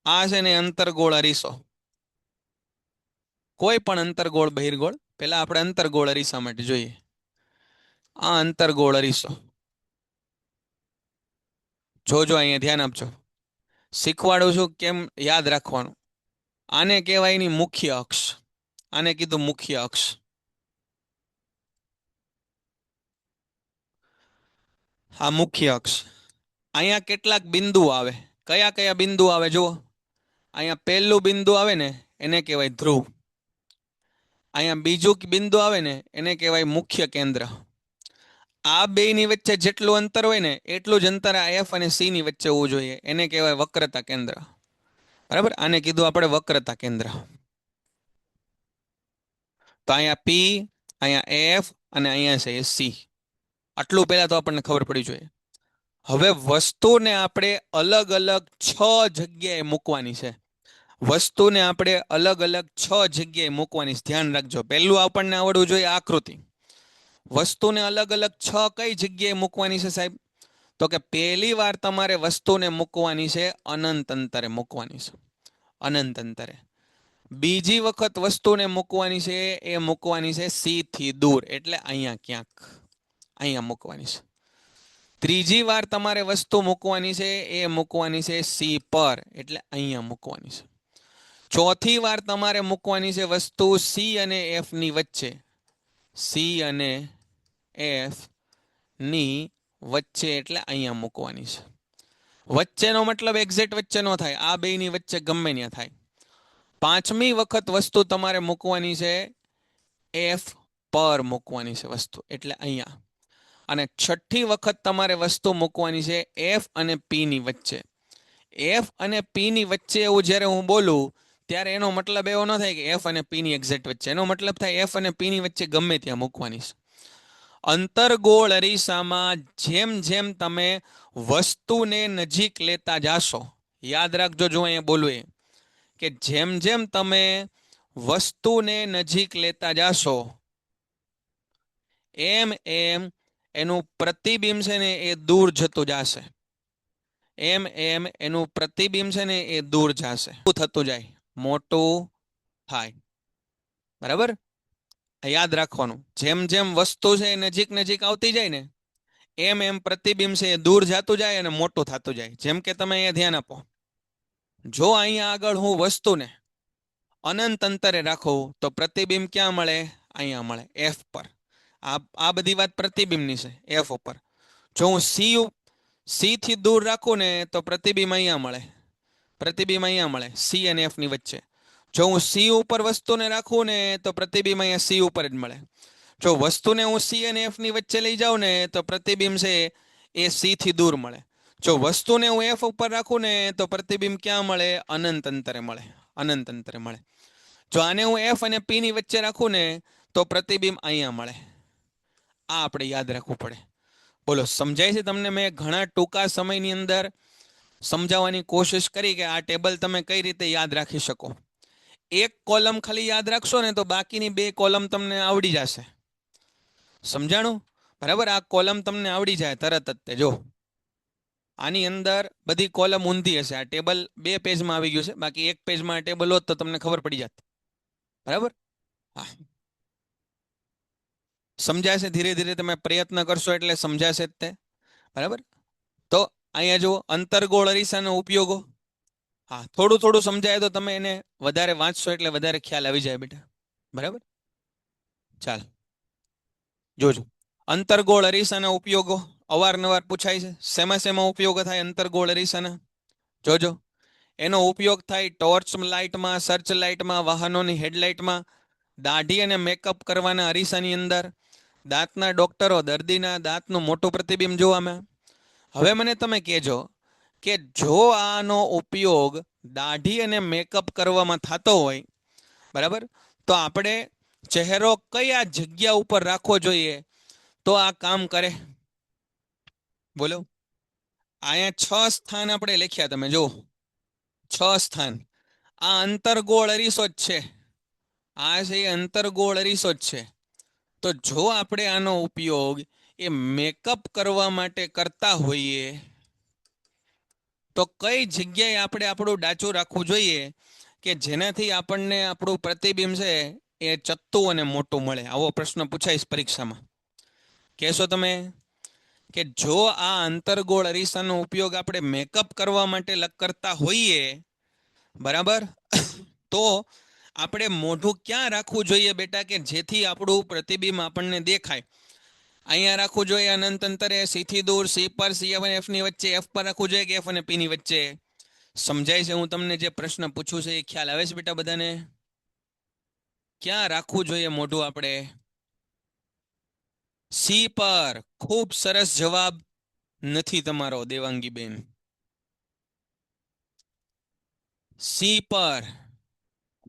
આ છે ને અંતરગોળ અરીસો. કોઈ પણ અંતરગોળ બહિર્ગોળ, પહેલા આપણે અંતરગોળ અરીસા માટે જોઈએ. આ અંતરગોળ અરીસો જોજો, અહીંયા ધ્યાન આપજો. શીખવાડું છું કેમ યાદ રાખવાનું. આને કહેવાય એની મુખ્ય અક્ષ. આને કીધું મુખ્ય અક્ષ. આ મુખ્ય અક્ષ. અહીંયા કેટલાક બિંદુ આવે. કયા કયા બિંદુ આવે જુઓ. અહીંયા પહેલું બિંદુ આવે ને એને કહેવાય ધ્રુવ. અહીંયા બીજું બિંદુ આવે ને એને કહેવાય મુખ્ય કેન્દ્ર. આ બેની વચ્ચે જેટલું અંતર હોય ને એટલું જ અંતર આ એફ અને સી ની વચ્ચે હોવું જોઈએ. એને કહેવાય વક્રતા કેન્દ્ર. બરાબર. આને કીધું આપણે વક્રતા કેન્દ્ર. તો અહીંયા પી, અહીંયા એફ અને અહીંયા છે સી. આટલું પહેલા તો આપણને ખબર પડી જોઈએ. હવે વસ્તુને આપણે અલગ અલગ 6 જગ્યાએ મૂકવાની છે. વસ્તુને આપણે અલગ અલગ 6 જગ્યાએ મૂકવાની છે. ધ્યાન રાખજો. પહેલું આપણને આવડવું જોઈએ આકૃતિ. વસ્તુને અલગ અલગ 6 કઈ જગ્યાએ મૂકવાની છે સાહેબ? તો કે પહેલી વાર તમારે વસ્તુને મૂકવાની છે અનંત અંતરે મૂકવાની છે. અનંત અંતરે. બીજી વખત વસ્તુને મૂકવાની છે એ મૂકવાની છે સી થી દૂર, એટલે અહીંયા ક્યાંક. અહીંયા મૂકવાની છે. ત્રીજી વાર તમારે વસ્તુ મૂકવાની છે એ મૂકવાની છે સી પર, એટલે અહીંયા મૂકવાની છે. ચોથી વાર તમારે મૂકવાની છે વસ્તુ સી અને એફ ની વચ્ચે. સી અને એફ ની વચ્ચે, એટલે અહીંયા મૂકવાની છે. વચ્ચેનો મતલબ એક્ઝેક્ટ વચ્ચે નો થાય, આ બેની વચ્ચે ગમે ત્યાં થાય. પાંચમી વખત વસ્તુ તમારે મૂકવાની છે એફ પર મૂકવાની છે વસ્તુ, એટલે અહીંયા. અને છઠ્ઠી વખત તમારે વસ્તુ મૂકવાની છે એફ અને પી ની વચ્ચે. એફ અને પી ની વચ્ચે એવું જ્યારે હું બોલું ત્યારે એનો મતલબ એવો ન થાય કે એફ અને પી ની એક્ઝેક્ટ વચ્ચે. એનો મતલબ થાય એફ અને પી ની વચ્ચે ગમે ત્યાં મૂકવાની છે. અંતરગોળ અરીસામાં જેમ જેમ તમે વસ્તુને નજીક લેતા જાશો, યાદ રાખજો જો અહીંયા બોલું એ કે જેમ જેમ તમે વસ્તુને નજીક લેતા જાશો એમ એમ એનું પ્રતિબિંબ છે ને એ દૂર જતું જશે. એમ એમ એનું પ્રતિબિંબ છે ને એ દૂર જશે. થતું જાય, મોટું થાય. બરાબર. યાદ રાખવાનું. જેમ જેમ વસ્તુ છે એ નજીક નજીક આવતી જાય ને એમ એમ પ્રતિબિંબ છે એ દૂર જતું જાય અને મોટું થતું જાય. જેમ કે તમે અહીંયા ધ્યાન આપો. જો અહીંયા આગળ હું વસ્તુને અનંત અંતરે રાખું તો પ્રતિબિંબ ક્યાં મળે? અહીંયા મળે, એફ પર. આ બધી વાત પ્રતિબિંબની છે, એફ ઉપર. જો હું સી થી દૂર રાખું ને તો પ્રતિબિંબ અહીંયા મળે. પ્રતિબિંબ અહીંયા મળે સી અને એફ ની વચ્ચે. જો હું સી ઉપર વસ્તુને રાખું ને તો પ્રતિબિંબ અહીંયા સી ઉપર જ મળે. જો વસ્તુને હું સી અને એફ ની વચ્ચે લઈ જાઉં ને તો પ્રતિબિંબ છે એ સી થી દૂર મળે. જો વસ્તુને હું એફ ઉપર રાખું ને તો પ્રતિબિંબ ક્યાં મળે? અનંત અંતરે મળે. અનંત અંતરે મળે. જો આને હું એફ અને પી ની વચ્ચે રાખું ને તો પ્રતિબિંબ અહીંયા મળે. આ આપણે યાદ રાખવું પડે. બોલો, સમજાય છે તમને? મેં ઘણા ટૂંકા સમયની અંદર સમજાવવાની કોશિશ કરી કે આ ટેબલ તમે કઈ રીતે યાદ રાખી શકો. એક કોલમ ખાલી યાદ રાખશો ને તો બાકીની બે કોલમ તમને આવડી જશે. સમજાણું? બરાબર, આ કોલમ તમને આવડી જાય તરત જ. તે જો આની અંદર બધી કોલમ ઊંધી હશે. આ ટેબલ 2 પેજમાં આવી ગયું છે, બાકી 1 પેજમાં આ ટેબલ હોત તો તમને ખબર પડી જાત. બરાબર, હા, સમજાશે. ધીરે ધીરે તમે પ્રયત્ન કરશો એટલે સમજાશે જ તે. બરાબર, તો અહીંયા જુઓ અંતર્ગોળ અરીસાનો ઉપયોગો. હા, થોડું થોડું સમજાય તો તમે એને વધારે વાંચશો એટલે વધારે ખ્યાલ આવી જાય બેટા. બરાબર, ચાલ જોજો. અંતર્ગોળ અરીસાના ઉપયોગો અવારનવાર પૂછાય છે. શેમાં શેમાં ઉપયોગ થાય અંતર્ગોળ અરીસાના? જોજો. એનો ઉપયોગ થાય ટોર્ચ લાઇટમાં, સર્ચ લાઇટમાં, વાહનોની હેડલાઇટમાં, દાઢી અને મેકઅપ કરવાના અરીસાની અંદર, દાંતના ડોક્ટરો દર્દીના દાંતનું મોટું પ્રતિબિંબ જોવામાં. હવે મને તમે કહેજો કે જો આનો ઉપયોગ દાઢી અને મેકઅપ કરવામાં થતો હોય, બરાબર, તો આપણે ચહેરો કયા જગ્યા ઉપર રાખવો જોઈએ તો આ કામ કરે? બોલો. અહીંયા 6 સ્થાન આપણે લખ્યા, તમે જો 6 સ્થાન. આ અંતર્ગોળ અરીસો જ છે. આ છે એ અંતર્ગોળ અરીસો જ છે. તો જો આપણે આનો ઉપયોગ એ મેકઅપ કરવા માટે કરતા હોઈએ તો કઈ જગ્યાએ આપણે આપણું ડાચું રાખવું જોઈએ કે જેનાથી આપણને આપણું પ્રતિબિંબ છે એ ચત્તું અને મોટું મળે? આવો પ્રશ્ન પૂછાઈશ પરીક્ષામાં. કહેશો તમે કે જો આ અંતર્ગોળ અરીસાનો ઉપયોગ આપણે મેકઅપ કરવા માટે કરતા હોઈએ, બરાબર, તો આપણે મોઢું ક્યાં રાખવું જોઈએ બેટા કે જેથી આપણું પ્રતિબિંબ આપણને દેખાય? અહીંયા રાખવું જોઈએ અનંત અંતરે, સી થી દૂર, સી પર, સી અને એફ ની વચ્ચે, એફ પર રાખવું જોઈએ કે એફ અને પી ની વચ્ચે? સમજાય છે? હું તમને જે પ્રશ્ન પૂછું છું એ ખ્યાલ આવે છે બેટા બધાને? ક્યાં રાખવું જોઈએ મોઢું આપણે? સી પર. ખૂબ સરસ જવાબ નથી તમારો દેવાંગી બેન. સી પર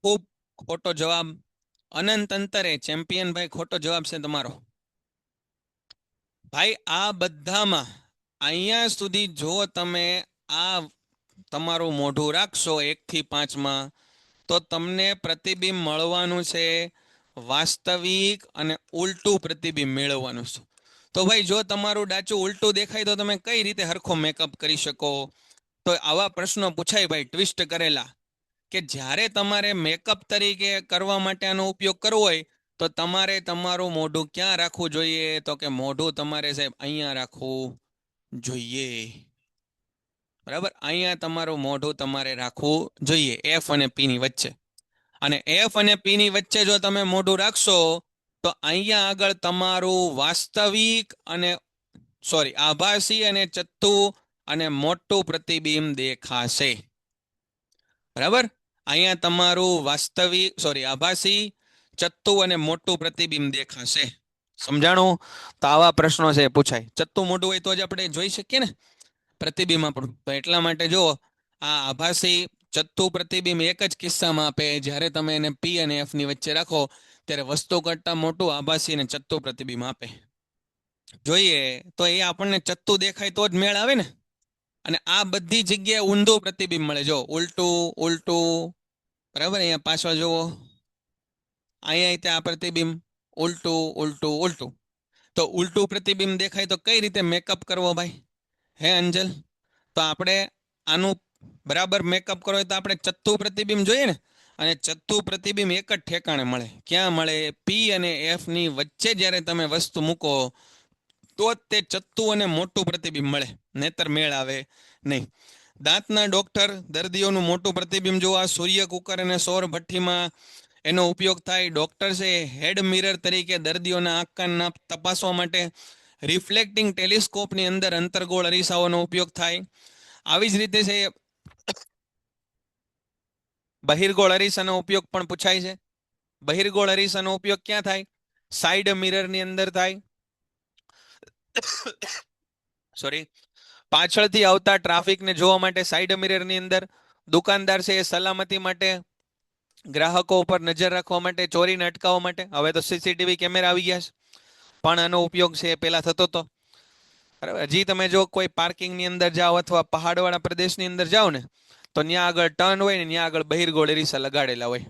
ખૂબ ખોટો જવાબ. અનંત અંતરે ચેમ્પિયન ભાઈ ખોટો જવાબ છે તમારો. ભાઈ આ બધામાં અહીંયા સુધી જો તમે આ તમારું મોઢું રાખશો 1 થી 5માં તો તમને પ્રતિબિંબ મળવાનું છે વાસ્તવિક અને ઉલટું પ્રતિબિંબ મેળવવાનું છે. તો ભાઈ જો તમારું ડાચું ઉલટું દેખાય તો તમે કઈ રીતે હરખો મેકઅપ કરી શકો? તો આવા પ્રશ્નો પૂછાય ભાઈ, ટ્વિસ્ટ કરેલા, કે જ્યારે તમારે મેકઅપ તરીકે કરવા માટે આનો ઉપયોગ કરવો હોય તો તમારે તમારું મોઢું ક્યાં રાખવું જોઈએ? તો કે મોઢું તમારે સાહેબ અહીંયા રાખવું જોઈએ. બરાબર, અહીંયા તમારું મોઢું તમારે રાખવું જોઈએ એફ અને પી ની વચ્ચે. અને એફ અને પી ની વચ્ચે જો તમે મોઢું રાખશો તો અહીંયા આગળ તમારું વાસ્તવિક અને આભાસી અને ચત્તું અને મોટું પ્રતિબિંબ દેખાશે. બરાબર, અહીંયા તમારું વાસ્તવિક આભાસી, ચત્તું અને મોટું પ્રતિબિંબ દેખાશે. સમજાણું? તો આવા પ્રશ્નો છે પૂછાય. ચત્તું મોટું હોય તો જ આપણે જોઈ શકીએ ને પ્રતિબિંબ આપણું. તો એટલા માટે જો આ આભાસી ચત્તું પ્રતિબિંબ એક જ કિસ્સામાં આપે જ્યારે તમે એને પી અને એફ ની વચ્ચે રાખો ત્યારે વસ્તુ કરતા મોટું આભાસી અને ચત્તું પ્રતિબિંબ આપે. જોઈએ તો એ આપણને ચત્તું દેખાય તો જ મેળ આવે ને. અને આ બધી જગ્યાએ ઊંધું પ્રતિબિંબ મળે. જો ઉલટું ઉલટું, બરાબર, અહીંયા પાછળ જુઓ, અહીંયા ત્યાં પ્રતિબિંબ ઉલટું ઉલટું ઉલટું. તો ઉલટું પ્રતિબિંબ દેખાય તો કઈ રીતે મેકઅપ કરવો ભાઈ? હે અંજલ? તો આપણે આનું બરાબર મેકઅપ કરવો હોય તો આપણે ચત્તું પ્રતિબિંબ જોઈએ ને. અને ચત્તું પ્રતિબિંબ એક જ ઠેકાણે મળે. ક્યાં મળે? પી અને એફ ની વચ્ચે જ્યારે તમે વસ્તુ મૂકો તો જ તે ચત્તું અને મોટું પ્રતિબિંબ મળે, નહીતર મેળ આવે નહીં. દાંતના ડોક્ટર દર્દીઓનું મોટું પ્રતિબિંબ જોવા સૂર્ય કુકર અને સૌર ભઠ્ઠીમાં એનો ઉપયોગ થાય. ડોક્ટર છે હેડ મિરર તરીકે દર્દીઓના આંખ કાન તપાસવા માટે રિફ્લેક્ટિંગ ટેલિસ્કોપની અંદર અંતર્ગોળ અરીસાઓનો ઉપયોગ થાય. આવી જ રીતે છે બહિર્ગોળ અરીસાનો ઉપયોગ પણ પૂછાય છે. બહિર્ગોળ અરીસાનો ઉપયોગ ક્યાં થાય? સાઈડ મિરરની અંદર થાય. સોરી, પાછળથી આવતા ટ્રાફિકને જોવા માટે સાઈડ મિરરની અંદર. દુકાનદાર છે એ સલામતી માટે, ગ્રાહકો ઉપર નજર રાખવા માટે, ચોરીને અટકાવવા માટે. હવે તો સીસીટીવી કેમેરા આવી ગયા છે, પણ આનો ઉપયોગ છે એ પહેલા થતો હતો. બરાબર. હજી તમે જો કોઈ પાર્કિંગની અંદર જાઓ અથવા પહાડવાળા પ્રદેશની અંદર જાઓ ને, તો ત્યાં આગળ ટર્ન હોય ને ત્યાં આગળ બહિર્ગોળ અરીસા લગાડેલા હોય.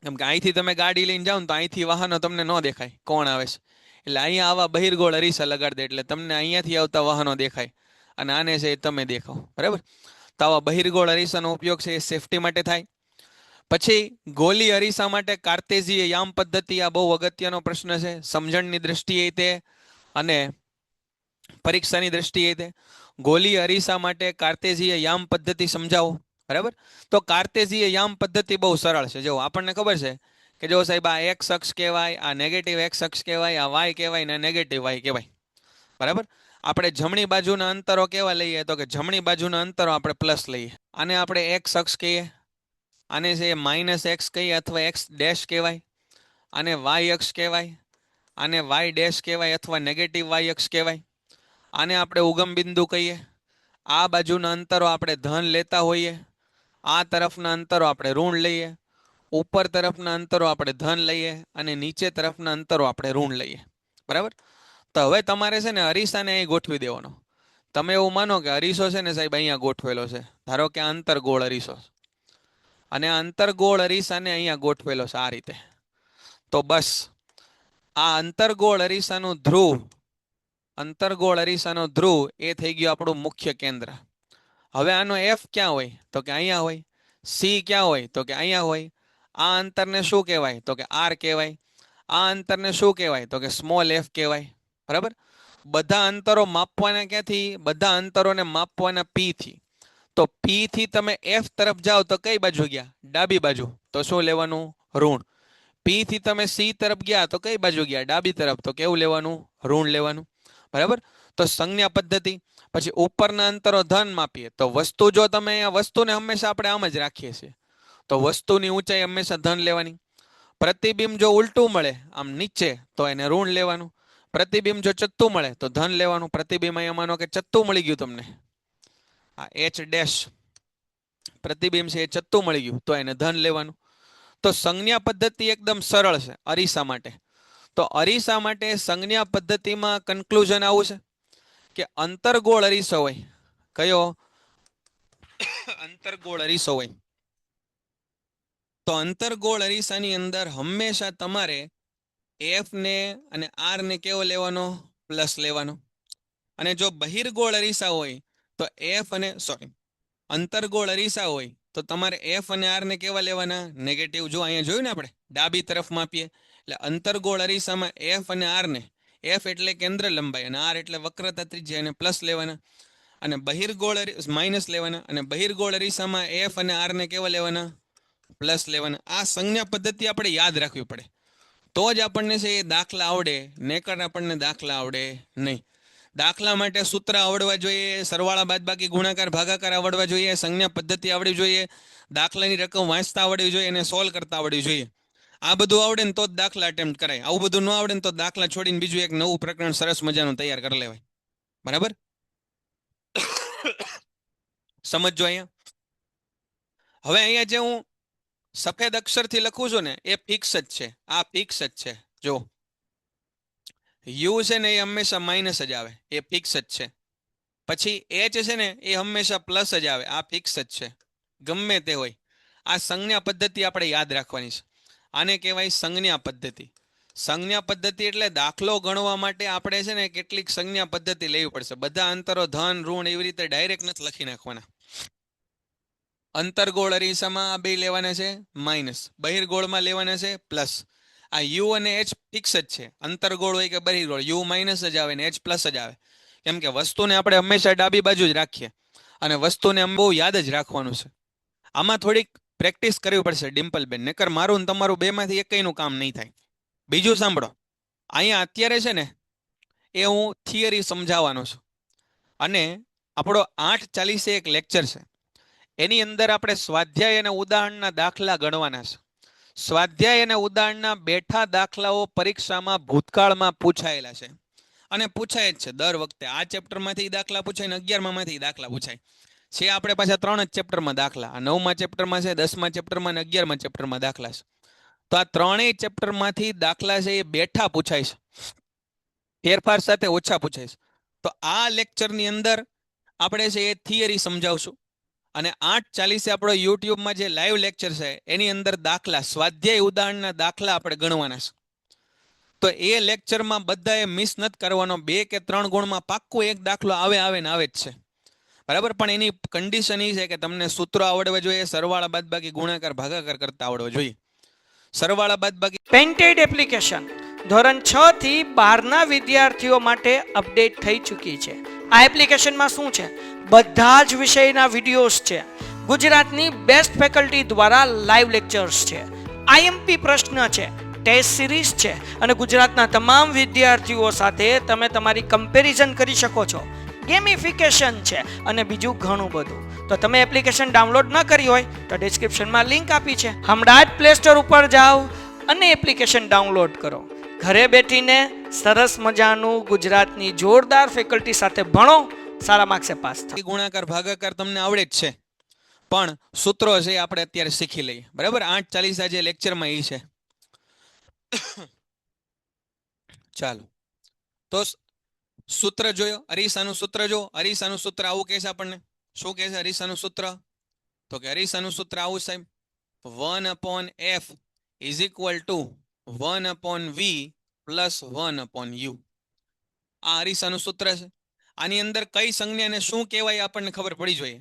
કેમ કે અહીંથી તમે ગાડી લઈને જાઓ ને તો અહીંથી વાહનો તમને ન દેખાય કોણ આવે છે, એટલે અહીંયા આવા બહિર્ગોળ અરીસા લગાડી દે એટલે તમને અહીંયાથી આવતા વાહનો દેખાય અને આને છે એ તમે દેખાવ. બરાબર. તો આવા બહિર્ગોળ અરીસાનો ઉપયોગ છે એ સેફટી માટે થાય. પછી ગોલી અરીસા માટે કાર્તેઝીય યામ પદ્ધતિ, આ બહુ અગત્યનો પ્રશ્ન છે સમજણની દ્રષ્ટિએ તે અને પરીક્ષાની દ્રષ્ટિએ તે. ગોલી અરીસા માટે કાર્તેઝીય યામ પદ્ધતિ સમજાવો. બરાબર. તો કાર્તેઝીય યામ પદ્ધતિ બહુ સરળ છે. જો આપણને ખબર છે કે જો સાહેબ આ એક્સ અક્ષ કહેવાય, આ નેગેટિવ એક્સ અક્ષ કહેવાય, આ વાય કહેવાય ને નેગેટિવ વાય કહેવાય. બરાબર. આપણે જમણી બાજુના અંતરો કેવા લઈએ? તો કે જમણી બાજુના અંતરો આપણે પ્લસ લઈએ. આને આપણે એક્સ અક્ષ કહીએ, આને છે માઇનસ એક્સ કહીએ અથવા એક્સ ડેશ કહેવાય. આને વાય અક્ષ કહેવાય, આને વાય ડેશ કહેવાય અથવા નેગેટિવ વાય અક્ષ કહેવાય. આને આપણે ઉગમ બિંદુ કહીએ. આ બાજુના અંતરો આપણે ધન લેતા હોઈએ, આ તરફના અંતરો આપણે ઋણ લઈએ, ઉપર તરફના અંતરો આપણે ધન લઈએ અને નીચે તરફના અંતરો આપણે ઋણ લઈએ. બરાબર. તો હવે તમારે છે ને અરીસાને અહીં ગોઠવી દેવાનો. તમે એવું માનો કે અરીસો છે ને સાહેબ અહીંયા ગોઠવેલો છે, ધારો કે અંતરગોળ અરીસો, અને આ અંતરગોળ અરીસાને અહીંયા ગોઠવેલો છે આ રીતે. તો બસ આ અંતરગોળ અરીસાનું ધ્રુવ, અંતરગોળ અરીસાનો ધ્રુવ એ થઈ ગયું આપણું મુખ્ય કેન્દ્ર. હવે આનો એફ ક્યાં હોય? તો કે અહીંયા હોય. સી ક્યાં હોય? તો કે અહીંયા હોય. આ અંતરને શું કહેવાય? તો કે આર કહેવાય. આ અંતરને શું કહેવાય? તો કે સ્મોલ એફ કહેવાય. બરાબર. બધા અંતરો માપવાના ક્યાંથી? બધા અંતરોને માપવાના પી થી. તો પી થી તમે એફ તરફ જાઓ તો કઈ બાજુ ગયા? ડાબી બાજુ. તો શું લેવાનું? ઋણ. પી થી તમે સી તરફ ગયા તો કઈ બાજુ ગયા? ડાબી તરફ. તો કેવું લેવાનું? ઋણ લેવાનું. બરાબર. તો સંજ્ઞા પદ્ધતિ. પછી ઉપરના અંતરો ધન માપીએ તો વસ્તુ, જો તમે અહીંયા વસ્તુને હંમેશા આપણે આમ જ રાખીએ છીએ તો વસ્તુની ઊંચાઈ હંમેશા ધન લેવાની. પ્રતિબિંબ જો ઉલટું મળે આમ નીચે તો એને ઋણ લેવાનું. પ્રતિબિંબ જો ચત્તું મળે તો ધન લેવાનું. પ્રતિબિંબ અહીંયા માનો કે ચત્તું મળી ગયું તમને, આ એચ ડેશ પ્રતિબિંબ છે એ ચત્તું મળી ગયું તો એને ધન લેવાનું. તો સંજ્ઞા પદ્ધતિ એકદમ સરળ છે અરીસા માટે. તો અરીસા માટે સંજ્ઞા પદ્ધતિમાં કન્ક્લુઝન આવું છે કે અંતરગોળ અરીસો હોય. કયો? અંતરગોળ અરીસો હોય. તો અંતરગોળ અરીસાની અંદર હંમેશા તમારે એફ ને અને આર ને કેવો લેવાનો? પ્લસ લેવાનો. અને જો બહિર્ગોળ અરીસા હોય તો એફ અને અંતરગોળ અરીસા હોય તો તમારે એફ અને આર ને કેવા લેવાના? નેગેટિવ. જો અહીંયા જોયું ને આપણે ડાબી તરફ માપીએ એટલે અંતરગોળ અરીસામાં એફ અને આર ને, એફ એટલે કેન્દ્ર લંબાઈ અને આર એટલે વક્રતા ત્રિજ્યા, એને પ્લસ લેવાના. અને બહિર્ગોળ માઇનસ લેવાના. અને બહિર્ગોળ અરીસામાં એફ અને આર ને કેવા લેવાના? પ્લસ લેવાના. આ સંજ્ઞા પદ્ધતિ આપણે યાદ રાખવી પડે તો જ આપણને છે એ દાખલા આવડે, નહીંતર આપણને દાખલા આવડે નહીં. દાખલા માટે સૂત્ર આવડવા જોઈએ, સરવાળા બાદબાકી ગુણાકાર ભાગાકાર આવડવા જોઈએ, સંજ્ઞા પદ્ધતિ આવડવી જોઈએ, દાખલાની રકમ વાંચતા આવડવી જોઈએ અને સોલ્વ કરતા આવડવી જોઈએ. આ બધું આવડે ને તો જ દાખલા અટેમ્પ્ટ કરાય. આવું બધું ન આવડે ને તો દાખલા છોડીને બીજું એક નવું પ્રકરણ સરસ મજાનું તૈયાર કરી લેવાય. બરાબર. સમજો અહીંયા. હવે અહીંયા જે હું સફેદ અક્ષરથી લખું છું ને એ ફિક્સ જ છે. આ ફિક્સ જ છે. જો યુ છે ને એ હંમેશા માઇનસ જ આવે, એ ફિક્સ જ છે. પછી એચ છે ને એ હંમેશા પ્લસ જ આવે, આ ફિક્સ જ છે. ગમે તે હોય આ સંજ્ઞા પદ્ધતિ આપણે યાદ રાખવાની છે. આને કહેવાય સંજ્ઞા પદ્ધતિ. સંજ્ઞા પદ્ધતિ એટલે દાખલો ગણવા માટે આપણે છે ને કેટલીક સંજ્ઞા પદ્ધતિ લેવી પડશે. બધા અંતરો ધન ઋણ એવી રીતે ડાયરેક્ટ નથી લખી નાખવાના. અંતરગોળ અરીસામાં આ બે લેવાના છે માઇનસ, બહિર્ગોળમાં લેવાના છે પ્લસ. આ યુ અને એચ ફિક્સ જ છે. અંતરગોળ હોય કે બહિર્ગોળ, યુ માઇનસ જ આવે ને એચ પ્લસ જ આવે. કેમ કે વસ્તુને આપણે હંમેશા ડાબી બાજુ જ રાખીએ અને વસ્તુને બહુ યાદ જ રાખવાનું છે. આમાં થોડીક પ્રેક્ટિસ કરવી પડશે ડિમ્પલબેન, નકર મારું ને તમારું બેમાંથી એકયનું કામ નહીં થાય. બીજું સાંભળો, અહીંયા અત્યારે છે ને એ હું થિયરી સમજાવવાનો છું અને આપણો 8:40 એક લેક્ચર છે. એની અંદર આપણે સ્વાધ્યાય અને ઉદાહરણના દાખલા ગણવાના છે. સ્વાધ્યાય અને ઉદાહરણના બેઠા દાખલાઓ પરીક્ષામાં ભૂતકાળમાં પૂછાયેલા છે અને પૂછાય જ છે દર વખતે. આ ચેપ્ટરમાંથી દાખલા પૂછાય ને 11માંથી દાખલા પૂછાય છે. આપણે પાછા 3 જ ચેપ્ટરમાં દાખલા, આ 9મા ચેપ્ટરમાં છે, 10મા ચેપ્ટરમાં અને 11મા ચેપ્ટરમાં દાખલા છે. તો આ ત્રણેય ચેપ્ટરમાંથી દાખલા છે એ બેઠા પૂછાય છે, ફેરફાર સાથે ઓછા પૂછાય છે. તો આ લેક્ચરની અંદર આપણે છે એ થિયરી સમજાવશું અને 8:40 આપણો યુટ્યુબમાં જે લાઈવ લેક્ચર છે એની અંદર દાખલા, સ્વાધ્યાય ઉદાહરણના દાખલા આપણે ગણવાના છે. તો એ લેક્ચરમાં બધાએ મિસ નથી કરવાનો. 2 કે 3 ગુણમાં પાક્કો એક દાખલો આવે ને આવે જ છે, બરાબર. પણ એની કન્ડિશન એ છે કે તમને સૂત્રો આવડવા જોઈએ, સરવાળા બાદબાકી ગુણાકાર ભાગાકાર કરતા આવડવા જોઈએ. સરવાળા બાદબાકી પેન્ટેડ એપ્લિકેશન ધોરણ 6 થી 12ના વિદ્યાર્થીઓ માટે અપડેટ થઈ ચૂકી છે. આ એપ્લિકેશનમાં શું છે? બધા જ વિષયના વિડીયોઝ છે. ગુજરાતની બેસ્ટ ફેકલ્ટી દ્વારા લાઈવ લેક્ચર્સ છે, આઈએમપી પ્રશ્ન છે, ટેસ્ટ સિરીઝ છે અને ગુજરાતના તમામ વિદ્યાર્થીઓ સાથે તમે તમારી કમ્પેરિઝન કરી શકો છો. ગેમિફિકેશન છે અને બીજું ઘણું બધું. તો તમે એપ્લિકેશન ડાઉનલોડ ન કરી હોય તો ડિસ્ક્રિપ્શનમાં લિંક આપી છે, હમણાં જ પ્લે સ્ટોર ઉપર જાઓ અને એપ્લિકેશન ડાઉનલોડ કરો. ઘરે બેઠીને સરસ મજાનું ગુજરાતની જોરદાર ફેકલ્ટી સાથે ભણો, સારા માર્ક્સે પાસ થાઓ. ગુણાકાર ભાગાકાર તમને આવડે જ છે, પણ સૂત્રો છે આપણે અત્યારે શીખી લઈએ, બરાબર. 8:40 આજે લેક્ચરમાં એ છે. ચાલો, તો સૂત્ર જોયો, અરીસાનું સૂત્ર જો. અરીસાનું સૂત્ર આવું કહે છે આપણને. શું કહે છે અરીસાનું સૂત્ર? તો કે અરીસાનું સૂત્ર આવું સાહેબ, 1/f is equal to 1/v plus 1/u. આ અરીસાનું સૂત્ર છે. આની અંદર કઈ સંજ્ઞાને શું કહેવાય આપણને ખબર પડી જોઈએ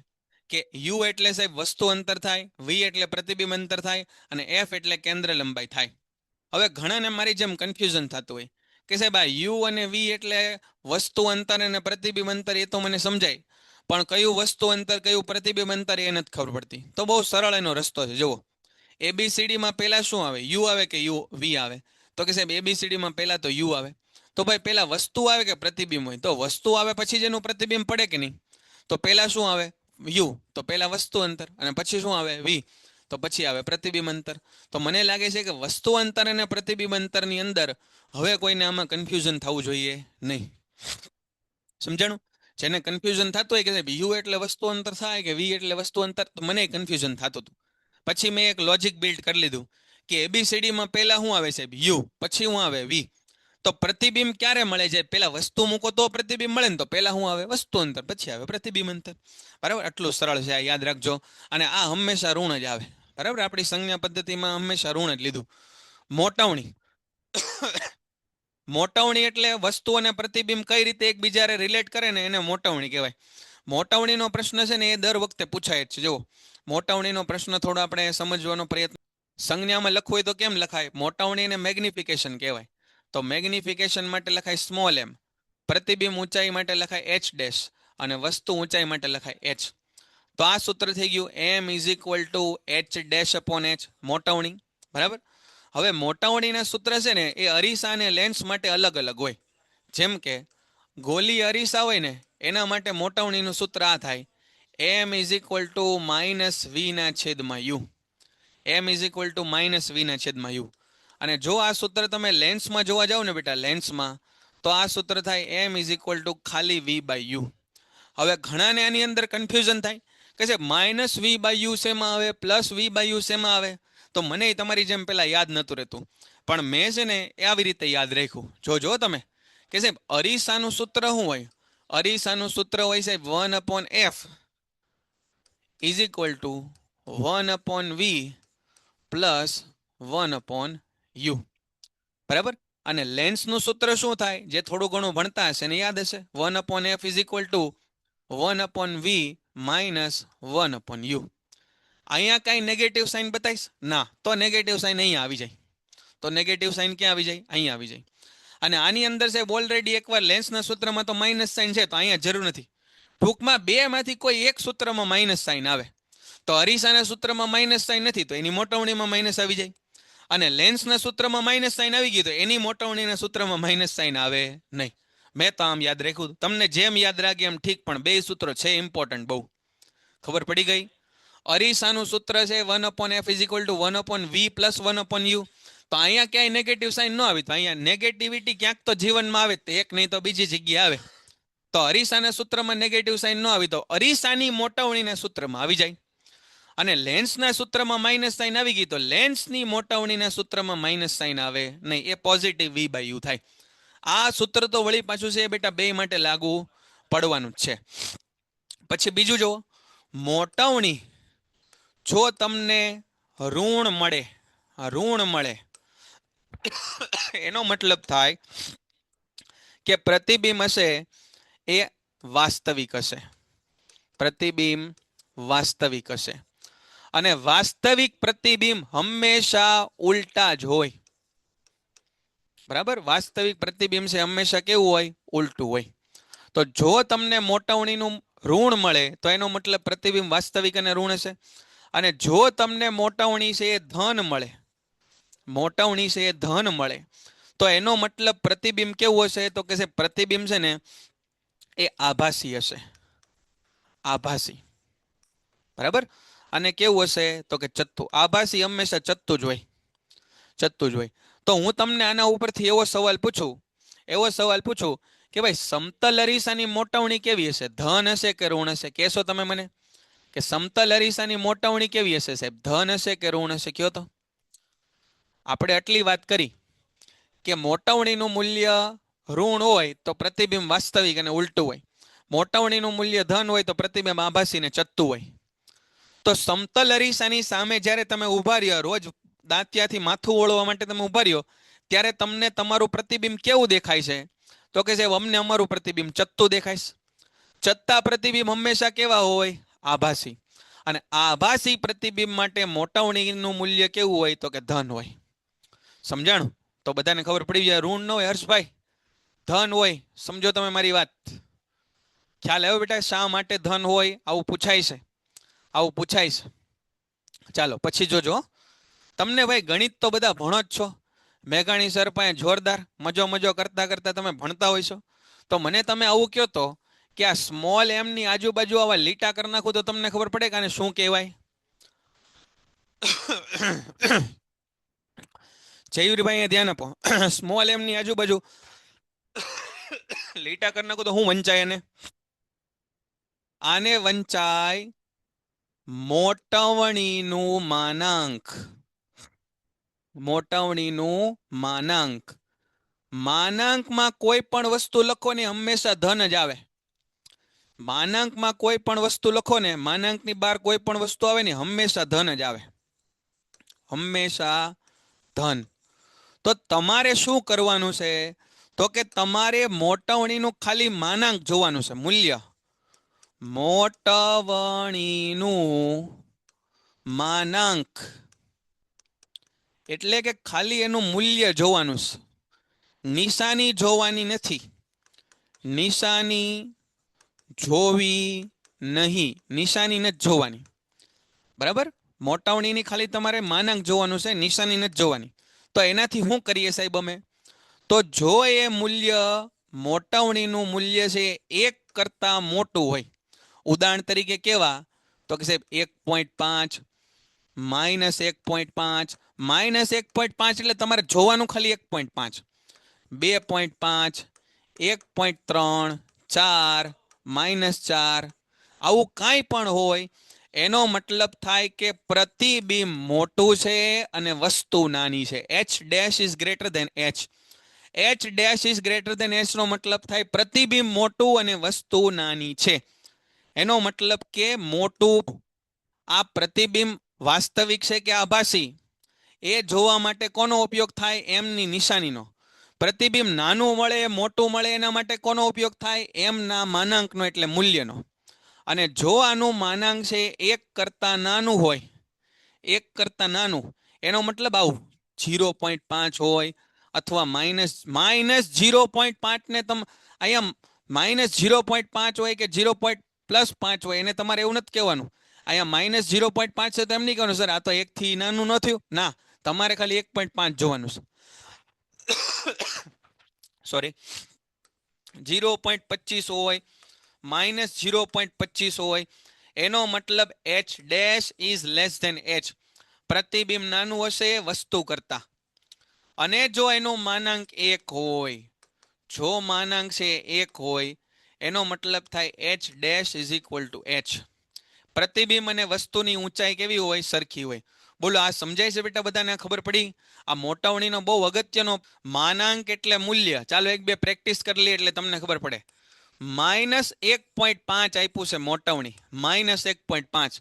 કે u એટલે સાહેબ વસ્તુ અંતર થાય, v એટલે પ્રતિબિંબ અંતર થાય અને f એટલે કેન્દ્ર લંબાઈ થાય. હવે ઘણાને મારી જેમ કન્ફ્યુઝન થતું હોય કે સાહેબ આ u અને v એટલે વસ્તુ અંતર અને પ્રતિબિંબ અંતર, એ તો મને સમજાય, પણ કયું વસ્તુ અંતર કયું પ્રતિબિંબ અંતર એ નથી ખબર પડતી. તો બહુ સરળ એનો રસ્તો છે. જુઓ, ABCD માં પહેલા શું આવે? u આવે કે v આવે? તો કે સાહેબ ABCD માં પહેલા તો u આવે. તો ભાઈ પહેલા વસ્તુ આવે કે પ્રતિબિંબ હોય? તો વસ્તુ આવે પછી જ એનું પ્રતિબિંબ પડે કે નહીં? તો પહેલા શું આવે? u, તો પહેલા વસ્તુ અંતર, અને પછી શું આવે? v, તો પછી આવે પ્રતિબિંબ અંતર. તો મને લાગે છે કે વસ્તુ અંતર અને પ્રતિબિંબ અંતરની અંદર હવે કોઈને આમાં કન્ફ્યુઝન થવું જોઈએ નહીં. સમજાણું? જેને કન્ફ્યુઝન થતું હોય કે સાહેબ u એટલે વસ્તુ અંતર થાય કે v એટલે વસ્તુ અંતર, તો મને કન્ફ્યુઝન થતું હતું. પછી મેં એક લોજિક બિલ્ડ કરી લીધું કે ABCD માં પહેલા શું આવે સાહેબ? u, પછી શું આવે? v. તો પ્રતિબિંબ ક્યારે મળે છે? પહેલા વસ્તુ મૂકો તો પ્રતિબિંબ મળે ને. તો પહેલા શું આવે? વસ્તુ અંતર, પછી આવે પ્રતિબિંબ અંતર, બરાબર. આટલું સરળ છે, આ યાદ રાખજો. અને આ હંમેશા ઋણ જ આવે, બરાબર. આપણી સંજ્ઞા પદ્ધતિમાં હંમેશા ઋણ જ લીધું. મોટાવણી મોટાવણી એટલે વસ્તુ અને પ્રતિબિંબ કઈ રીતે એકબીજાને રિલેટ કરે ને એને મોટાવણી કહેવાય. મોટાવણીનો પ્રશ્ન છે ને એ દર વખતે પૂછાય જ છે. જુઓ, મોટાવણીનો પ્રશ્ન થોડો આપણે સમજવાનો પ્રયત્ન. સંજ્ઞામાં લખવું હોય તો કેમ લખાય? મોટાવણીને મેગ્નિફિકેશન કહેવાય. તો મેગ્નિફિકેશન માટે લખાય સ્મોલ m, પ્રતિબિંબ ઊંચાઈ માટે લખાય h ડેશ અને વસ્તુ ઊંચાઈ માટે લખાય h. તો આ સૂત્ર થઈ ગયું m is equal to h dash upon h, મોટાવણી, બરાબર. હવે મોટાવણીના સૂત્ર છે ને એ અરીસા અને લેન્સ માટે અલગ અલગ હોય. જેમ કે ગોલી અરીસા હોય ને એના માટે મોટાવણીનું સૂત્ર આ થાય, m is equal to minus v ના છેદમાં u. m is equal to minus v ના છેદમાં u. અને જો આ સૂત્ર તમે લેન્સમાં જોવા જાવ ને બેટા, લેન્સમાં, તો આ સૂત્ર થાય m ઇઝ ઇક્વલ ટુ ખાલી v બાય u. હવે ઘણાને આની અંદર કન્ફ્યુઝન થાય કે છે માઇનસ v બાય u શેમાં આવે, પ્લસ v બાય u શેમાં આવે. તો મને તમારી જેમ પેલા યાદ નહોતું રહેતું, પણ મેં છે ને એ આવી રીતે યાદ રાખ્યું. જોજો તમે કે સાહેબ અરીસાનું સૂત્ર શું હોય? અરીસાનું સૂત્ર હોય સાહેબ 1/f is equal to 1/v plus 1/u, બરાબર. અને લેન્સનું સૂત્ર શું થાય? જે થોડું ઘણું ભણતા હશે ને યાદ હશે, 1/f is equal to 1/v minus 1/u. અહીંયા કાંઈ નેગેટિવ સાઇન બતાવીશ ના, તો નેગેટિવ સાઇન અહીંયા આવી જાય. તો નેગેટિવ સાઇન ક્યાં આવી જાય? અહીંયા આવી જાય. અને આની અંદર સાહેબ ઓલરેડી એકવાર લેન્સના સૂત્રમાં તો માઇનસ સાઇન છે, તો અહીંયા જરૂર નથી. ટૂંકમાં બેમાંથી કોઈ એક સૂત્રમાં માઇનસ સાઇન આવે. તો અરીસાના સૂત્રમાં માઇનસ સાઇન નથી, તો એની મોટાવણીમાં માઇનસ આવી જાય. અને લેન્સના સૂત્રમાં માઇનસ સાઇન આવી ગઈ તો એની મોટાવણીના સૂત્રમાં માઇનસ સાઇન આવે નહીં. મેં તો આમ યાદ રાખ્યું. તમને જેમ યાદ રાખે એમ ઠીક, પણ બે સૂત્રો છે ઇમ્પોર્ટન્ટ બહુ. ખબર પડી ગઈ? અરીસાનું સૂત્ર છે 1/f = 1/v + 1/u. તો અહીંયા ક્યાંય નેગેટિવ સાઇન ન આવી, તો અહીંયા નેગેટિવિટી ક્યાંક તો જીવનમાં આવે, તો એક નહીં તો બીજી જગ્યાએ આવે. તો અરીસાના સૂત્રમાં નેગેટિવ સાઇન ન આવી તો અરીસાની મોટાવણીના સૂત્રમાં આવી જાય. અને લેન્સના સૂત્રમાં માઇનસ સાઇન આવી ગઈ તો લેન્સની મોટાવણીના સૂત્રમાં માઇનસ સાઇન આવે નહીં, એ પોઝિટિવ v/u થાય. આ સૂત્ર તો વળી પાછું છે બેટા બે માટે લાગુ પડવાનું જ છે. પછી બીજું જુઓ, મોટાવણી જો તમને ઋણ મળે એનો મતલબ થાય કે પ્રતિબિંબ હશે એ વાસ્તવિક હશે. પ્રતિબિંબ વાસ્તવિક હશે. અને વાસ્તવિક પ્રતિબિંબ હંમેશા ઉલટા જ હોય. બરાબર, વાસ્તવિક પ્રતિબિંબ છે હંમેશા કેવું હોય? ઉલટું હોય. તો જો તમને મોટાવણીનું ઋણ મળે તો એનો મતલબ પ્રતિબિંબ વાસ્તવિક અને ઋણ હશે. અને જો તમને મોટાવણી છે એ ધન મળે તો એનો મતલબ પ્રતિબિંબ કેવું હશે? તો કે પ્રતિબિંબ છે ને એ આભાસી હશે. આભાસી. બરાબર. અને કેવું હશે? તો કે ચત્તુ. આભાસી હંમેશા ચત્તુ જ હોય. તો હું તમને આના ઉપરથી એવો સવાલ પૂછું કે ભાઈ સમતલ અરીસાની મોટાવણી કેવી હશે? ધન હશે કે ઋણ હશે? કહેશો તમે મને કે સમતલ અરીસાની મોટાવણી કેવી હશે સાહેબ? ધન હશે કે ઋણ હશે? કયો તો. આપણે આટલી વાત કરી કે મોટાવણીનું મૂલ્ય ઋણ હોય તો પ્રતિબિંબ વાસ્તવિક અને ઉલટું હોય. મોટાવણીનું મૂલ્ય ધન હોય તો પ્રતિબિંબ આભાસી ને ચત્તુ હોય. તો સમતલ અરીસાની સામે જ્યારે તમે ઊભા રહ્યો, રોજ દાંતિયાથી માથું ઓળવા માટે તમે ઊભા રહ્યો, ત્યારે તમને તમારું પ્રતિબિંબ કેવું દેખાય છે? તો કે સાહેબ અમને અમારું પ્રતિબિંબ ચત્તુ દેખાય છે. ચત્તા પ્રતિબિંબ હંમેશા કેવા હોય? આભાસી. અને આભાસી પ્રતિબિંબ માટે મોટાવણીનું મૂલ્ય કેવું હોય? તો કે ધન હોય. સમજાણું? તો બધાને ખબર પડી જાય. ઋણ ન હોય હર્ષભાઈ, ધન હોય. સમજો તમે મારી વાત. ખ્યાલ આવ્યો બેટા શા માટે ધન હોય? આવું પૂછાય છે. ચાલો પછી જોજો. તમને ભાઈ ગણિત તો બધા ભણો જ છો. મેઘાણી સર પાસે જોરદાર મજો કરતા તમે ભણતા હોય છો. તો મને તમે આવું કહો તો કે આ સ્મોલ એમ ની આજુબાજુ આવા લીટા કરી નાખું તો તમને ખબર પડે કે આને શું કહેવાય? જયવીરભાઈ ધ્યાન આપો. સ્મોલ એમ ની આજુબાજુ લીટા કરી નાખું તો હું વંચાય? આને વંચાય મોટાવણીનું માનાંક. માનાંકમાં કોઈ પણ વસ્તુ લખો ને હંમેશા ધન જ આવે. માનાંકમાં કોઈ પણ વસ્તુ લખો ને, માનાંકની બહાર કોઈ પણ વસ્તુ આવે ને હંમેશા ધન જ આવે. હંમેશા ધન. તો તમારે શું કરવાનું છે? તો કે તમારે મોટાવણીનું ખાલી માનાંક જોવાનું છે, મૂલ્ય. મોટાવણીનું માનાંક એટલે કે ખાલી એનું મૂલ્ય જોવાનું છે. નિશાની જોવાની નથી. નિશાની જોવી નહીં. નિશાની નથી જોવાની. બરાબર. મોટાવણીની ખાલી તમારે માનાંક જોવાનું છે, નિશાની નથી જોવાની. તો એનાથી શું કરીએ સાહેબ અમે? તો જો એ મૂલ્ય મોટાવણીનું મૂલ્ય છે 1 કરતાં મોટું હોય, ઉદાહરણ તરીકે કેવા? તો કે સાહેબ 1.5 -1.5 -1.5 એટલે તમારે જોવાનું ખાલી 1.5, 2.5, 1.3, 4, -4 આવું કાંઈ પણ હોય, એનો મતલબ થાય કે પ્રતિબિંબ મોટું છે અને વસ્તુ નાની છે. H' is greater than H. H' is greater than H નો મતલબ થાય પ્રતિબિંબ મોટું અને વસ્તુ નાની છે. એનો મતલબ કે મોટું, આ પ્રતિબિંબ વાસ્તવિક છે કે આભાસી એ જોવા માટે કોનો ઉપયોગ થાય? એમની નિશાનીનો. પ્રતિબિંબ નાનું મળે મોટું મળે એના માટે કોનો ઉપયોગ થાય? એમના માનાંકનો એટલે મૂલ્યનો. અને જો આનું માનાંક છે 1 કરતાં નાનું હોય, 1 કરતાં નાનું, એનો મતલબ આવું 0.5 હોય અથવા -0.5 ને તમે અહીંયા -0.5 હોય કે 0.+5 હોય, એને તમારે એવું નથી કહેવાનું. અહીંયા -0.5 છે તો એમ નહીં કહેવાનું સર આ તો 1 થી નાનું ન થયું. ના, તમારે ખાલી 1.5 જોવાનું છે. સોરી, 0.25 હોય, -0.25 હોય, એનો મતલબ h dash is less than h. પ્રતિબિંબ નાનું હશે વસ્તુ કરતા. અને જો એનો માનાંક 1 હોય, જો માનાંક છે 1 હોય, એનો મતલબ થાય h dash is equal to h. પ્રતિબિંબ અને વસ્તુની ઊંચાઈ કેવી હોય? સરખી હોય. બોલો આ સમજાય છે બેટા? બધાને ખબર પડી? આ મોટાવણીનો બહુ અગત્યનો માનાંક એટલે મૂલ્ય. ચાલો એક બે પ્રેક્ટિસ કરી લઈએ એટલે તમને ખબર પડે. -1.5 આપ્યું છે મોટાવણી, -1.5.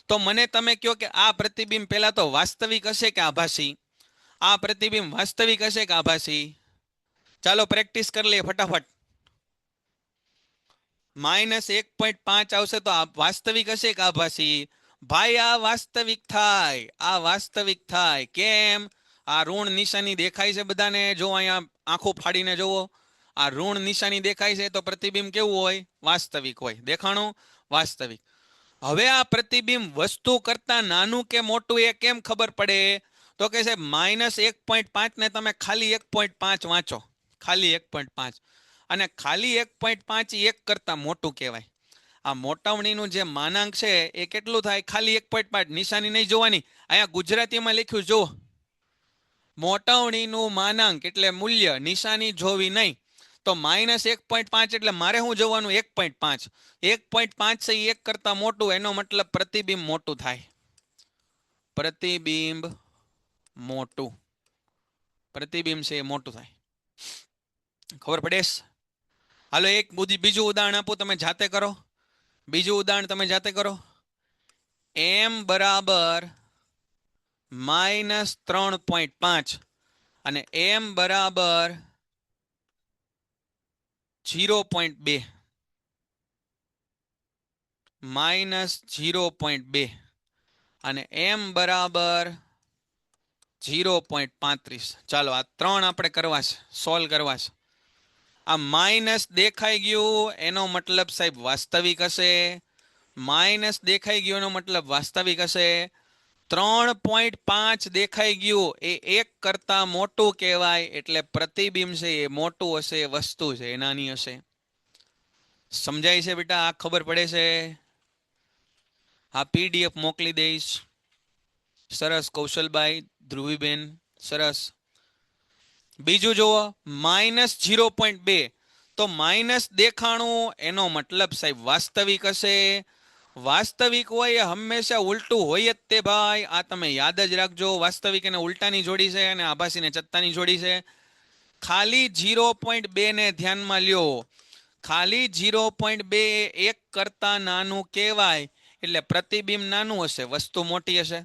તો મને તમે કહો કે આ પ્રતિબિંબ પહેલા તો વાસ્તવિક હશે કે આભાસી? આ પ્રતિબિંબ વાસ્તવિક હશે કે આભાસી? ચાલો પ્રેક્ટિસ કરી લઈએ ફટાફટ. -1.5 આવશે તો આ વાસ્તવિક હશે કે આભાસી? ભાઈ આ વાસ્તવિક થાય, આ વાસ્તવિક થાય. કેમ? આ ઋણ નિશાની દેખાય છે બધાને? જો અહીંયા આંખો ફાડીને જોવો, આ ઋણ નિશાની દેખાય છે તો પ્રતિબિંબ કેવું હોય? વાસ્તવિક હોય. દેખાણું? વાસ્તવિક. હવે આ પ્રતિબિંબ વસ્તુ કરતા નાનું કે મોટું એ કેમ ખબર પડે? તો કે છે -1.5 ને તમે ખાલી 1.5 વાંચો, ખાલી 1.5, અને ખાલી 1.5 1 કરતા મોટું કહેવાય. આ મોટાવણીનું જે માનાંક છે એ કેટલું થાય? ખાલી 1.5. નિશાની નહીં જોવાની, અહીંયા ગુજરાતીમાં લખ્યું જુઓ. મોટાવણીનું માનાંક એટલે મૂલ્ય, નિશાની જોવી નહીં. તો -1.5 એટલે મારે શું જોવાનું? 1.5. 1.5 છે એ 1 કરતા મોટું, એનો મતલબ પ્રતિબિંબ મોટું થાય. પ્રતિબિંબ મોટું, પ્રતિબિંબ છે એ મોટું થાય. ખબર પડે? હાલો એક બીજું ઉદાહરણ આપું, તમે જાતે કરો. બીજું ઉદાહરણ તમે જાતે કરો. m બરાબર -3.5 અને m બરાબર 0.2, -0.2 અને m બરાબર 0.35. ચાલો આ ત્રણ આપણે કરવા છે, સોલ્વ કરવા છે. આ માઇનસ દેખાઈ ગયું એનો મતલબ સાહેબ વાસ્તવિક હશે. માઇનસ દેખાઈ ગયું એનો મતલબ વાસ્તવિક હશે. 3.5 દેખાઈ ગયું એ 1 કરતા મોટું કહેવાય, એટલે પ્રતિબિંબ છે એ મોટું હશે, વસ્તુ છે એ નાની હશે. સમજાય છે બેટા? આ ખબર પડે છે? આ PDF મોકલી દઈશ. સરસ કૌશલભાઈ, ધ્રુવીબેન, સરસ. બીજું જુઓ, -0.2. તો માઇનસ દેખાણું એનો મતલબ સાહેબ વાસ્તવિક હશે. વાસ્તવિક હોય એ હંમેશા ઉલટું હોય જ તે ભાઈ, આ તમે યાદ જ રાખજો. વાસ્તવિક એને ઉલટાની જોડી છે અને આભાસીને ચત્તાની જોડી છે. ખાલી 0.2 ને ધ્યાનમાં લ્યો. ખાલી 0.2 એ 1 કરતા નાનું કહેવાય, એટલે પ્રતિબિંબ નાનું હશે, વસ્તુ મોટી હશે.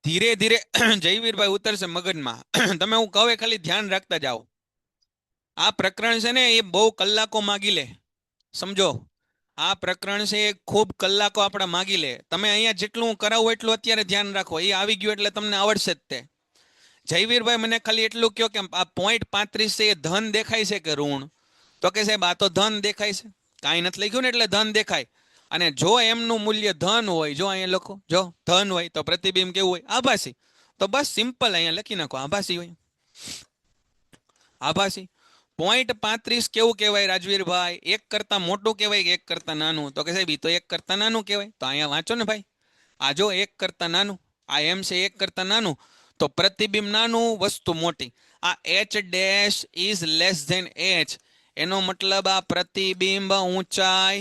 ધીરે ધીરે જયવીરભાઈ ઉતરશે મગજમાં. તમે હું કહું ખાલી ધ્યાન રાખતા જાઓ. આ પ્રકરણ છે ને એ બહુ કલાકો માગી લે, સમજો. આ પ્રકરણ છે એ ખૂબ કલાકો આપણા માગી લે. તમે અહીંયા જેટલું કરાવું એટલું અત્યારે ધ્યાન રાખો, એ આવી ગયું એટલે તમને આવડશે જ તે. જયવીરભાઈ મને ખાલી એટલું કહો કે આ 0.35 છે એ ધન દેખાય છે કે ઋણ? તો કે સાહેબ આ તો ધન દેખાય છે, કાંઈ નથી લખ્યું ને એટલે ધન દેખાય. અને જો એમનું મૂલ્ય ધન હોય, જો અહીંયા લખો, જો ધન હોય તો પ્રતિબિંબ કેવું હોય? આભાસી. તો બસ સિમ્પલ અહીંયા લખી નાખો, આભાસી હોય. આભાસી. 0.35 કેવું કહેવાય રાજવીરભાઈ? 1 કરતા મોટું કહેવાય કે 1 કરતા નાનું? તો કે સાહેબ એ તો 1 કરતા નાનું કહેવાય. તો અહીંયા વાંચો ને ભાઈ, આ જો 1 કરતા નાનું, આ એમ છે 1 કરતા નાનું, તો પ્રતિબિંબ નાનું, વસ્તુ મોટી. આ h dash is less than h, એનો મતલબ આ પ્રતિબિંબ ઊંચાઈ,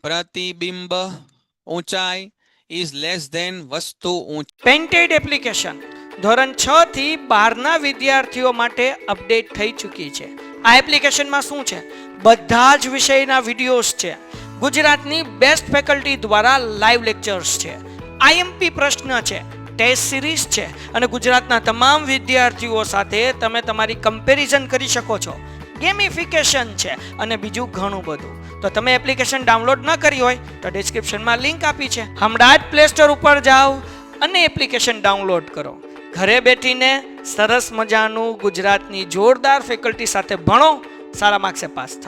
પ્રતિબિંબ ઊંચાઈ ઇઝ લેસ ધેન વસ્તુ ઊંચાઈ. પેન્ટેડ એપ્લિકેશન ધોરણ 6 થી 12 વિદ્યાર્થીઓ માટે અપડેટ થઈ ચૂકી છે. આ એપ્લિકેશનમાં શું છે? બધા જ વિષયના વિડીયોઝ છે. ગુજરાતની બેસ્ટ ફેકલ્ટી દ્વારા લાઈવ લેક્ચર્સ છે. IMP પ્રશ્ન છે, ટેસ્ટ સિરીઝ છે, અને ગુજરાતના તમામ વિદ્યાર્થીઓ સાથે તમે તમારી કમ્પેરિઝન કરી શકો છો. ગેમિફિકેશન છે અને બીજું ઘણું બધું. તો તમે એપ્લિકેશન ડાઉનલોડ ન કરી હોય તો ડિસ્ક્રિપ્શનમાં લિંક આપી છે, હમણાં જ પ્લે સ્ટોર ઉપર જાઓ અને એપ્લિકેશન ડાઉનલોડ કરો. ઘરે બેઠીને સરસ મજાનું ગુજરાતની જોરદાર ફેકલ્ટી સાથે ભણો, સારા માર્ક્સે પાસ થાઓ.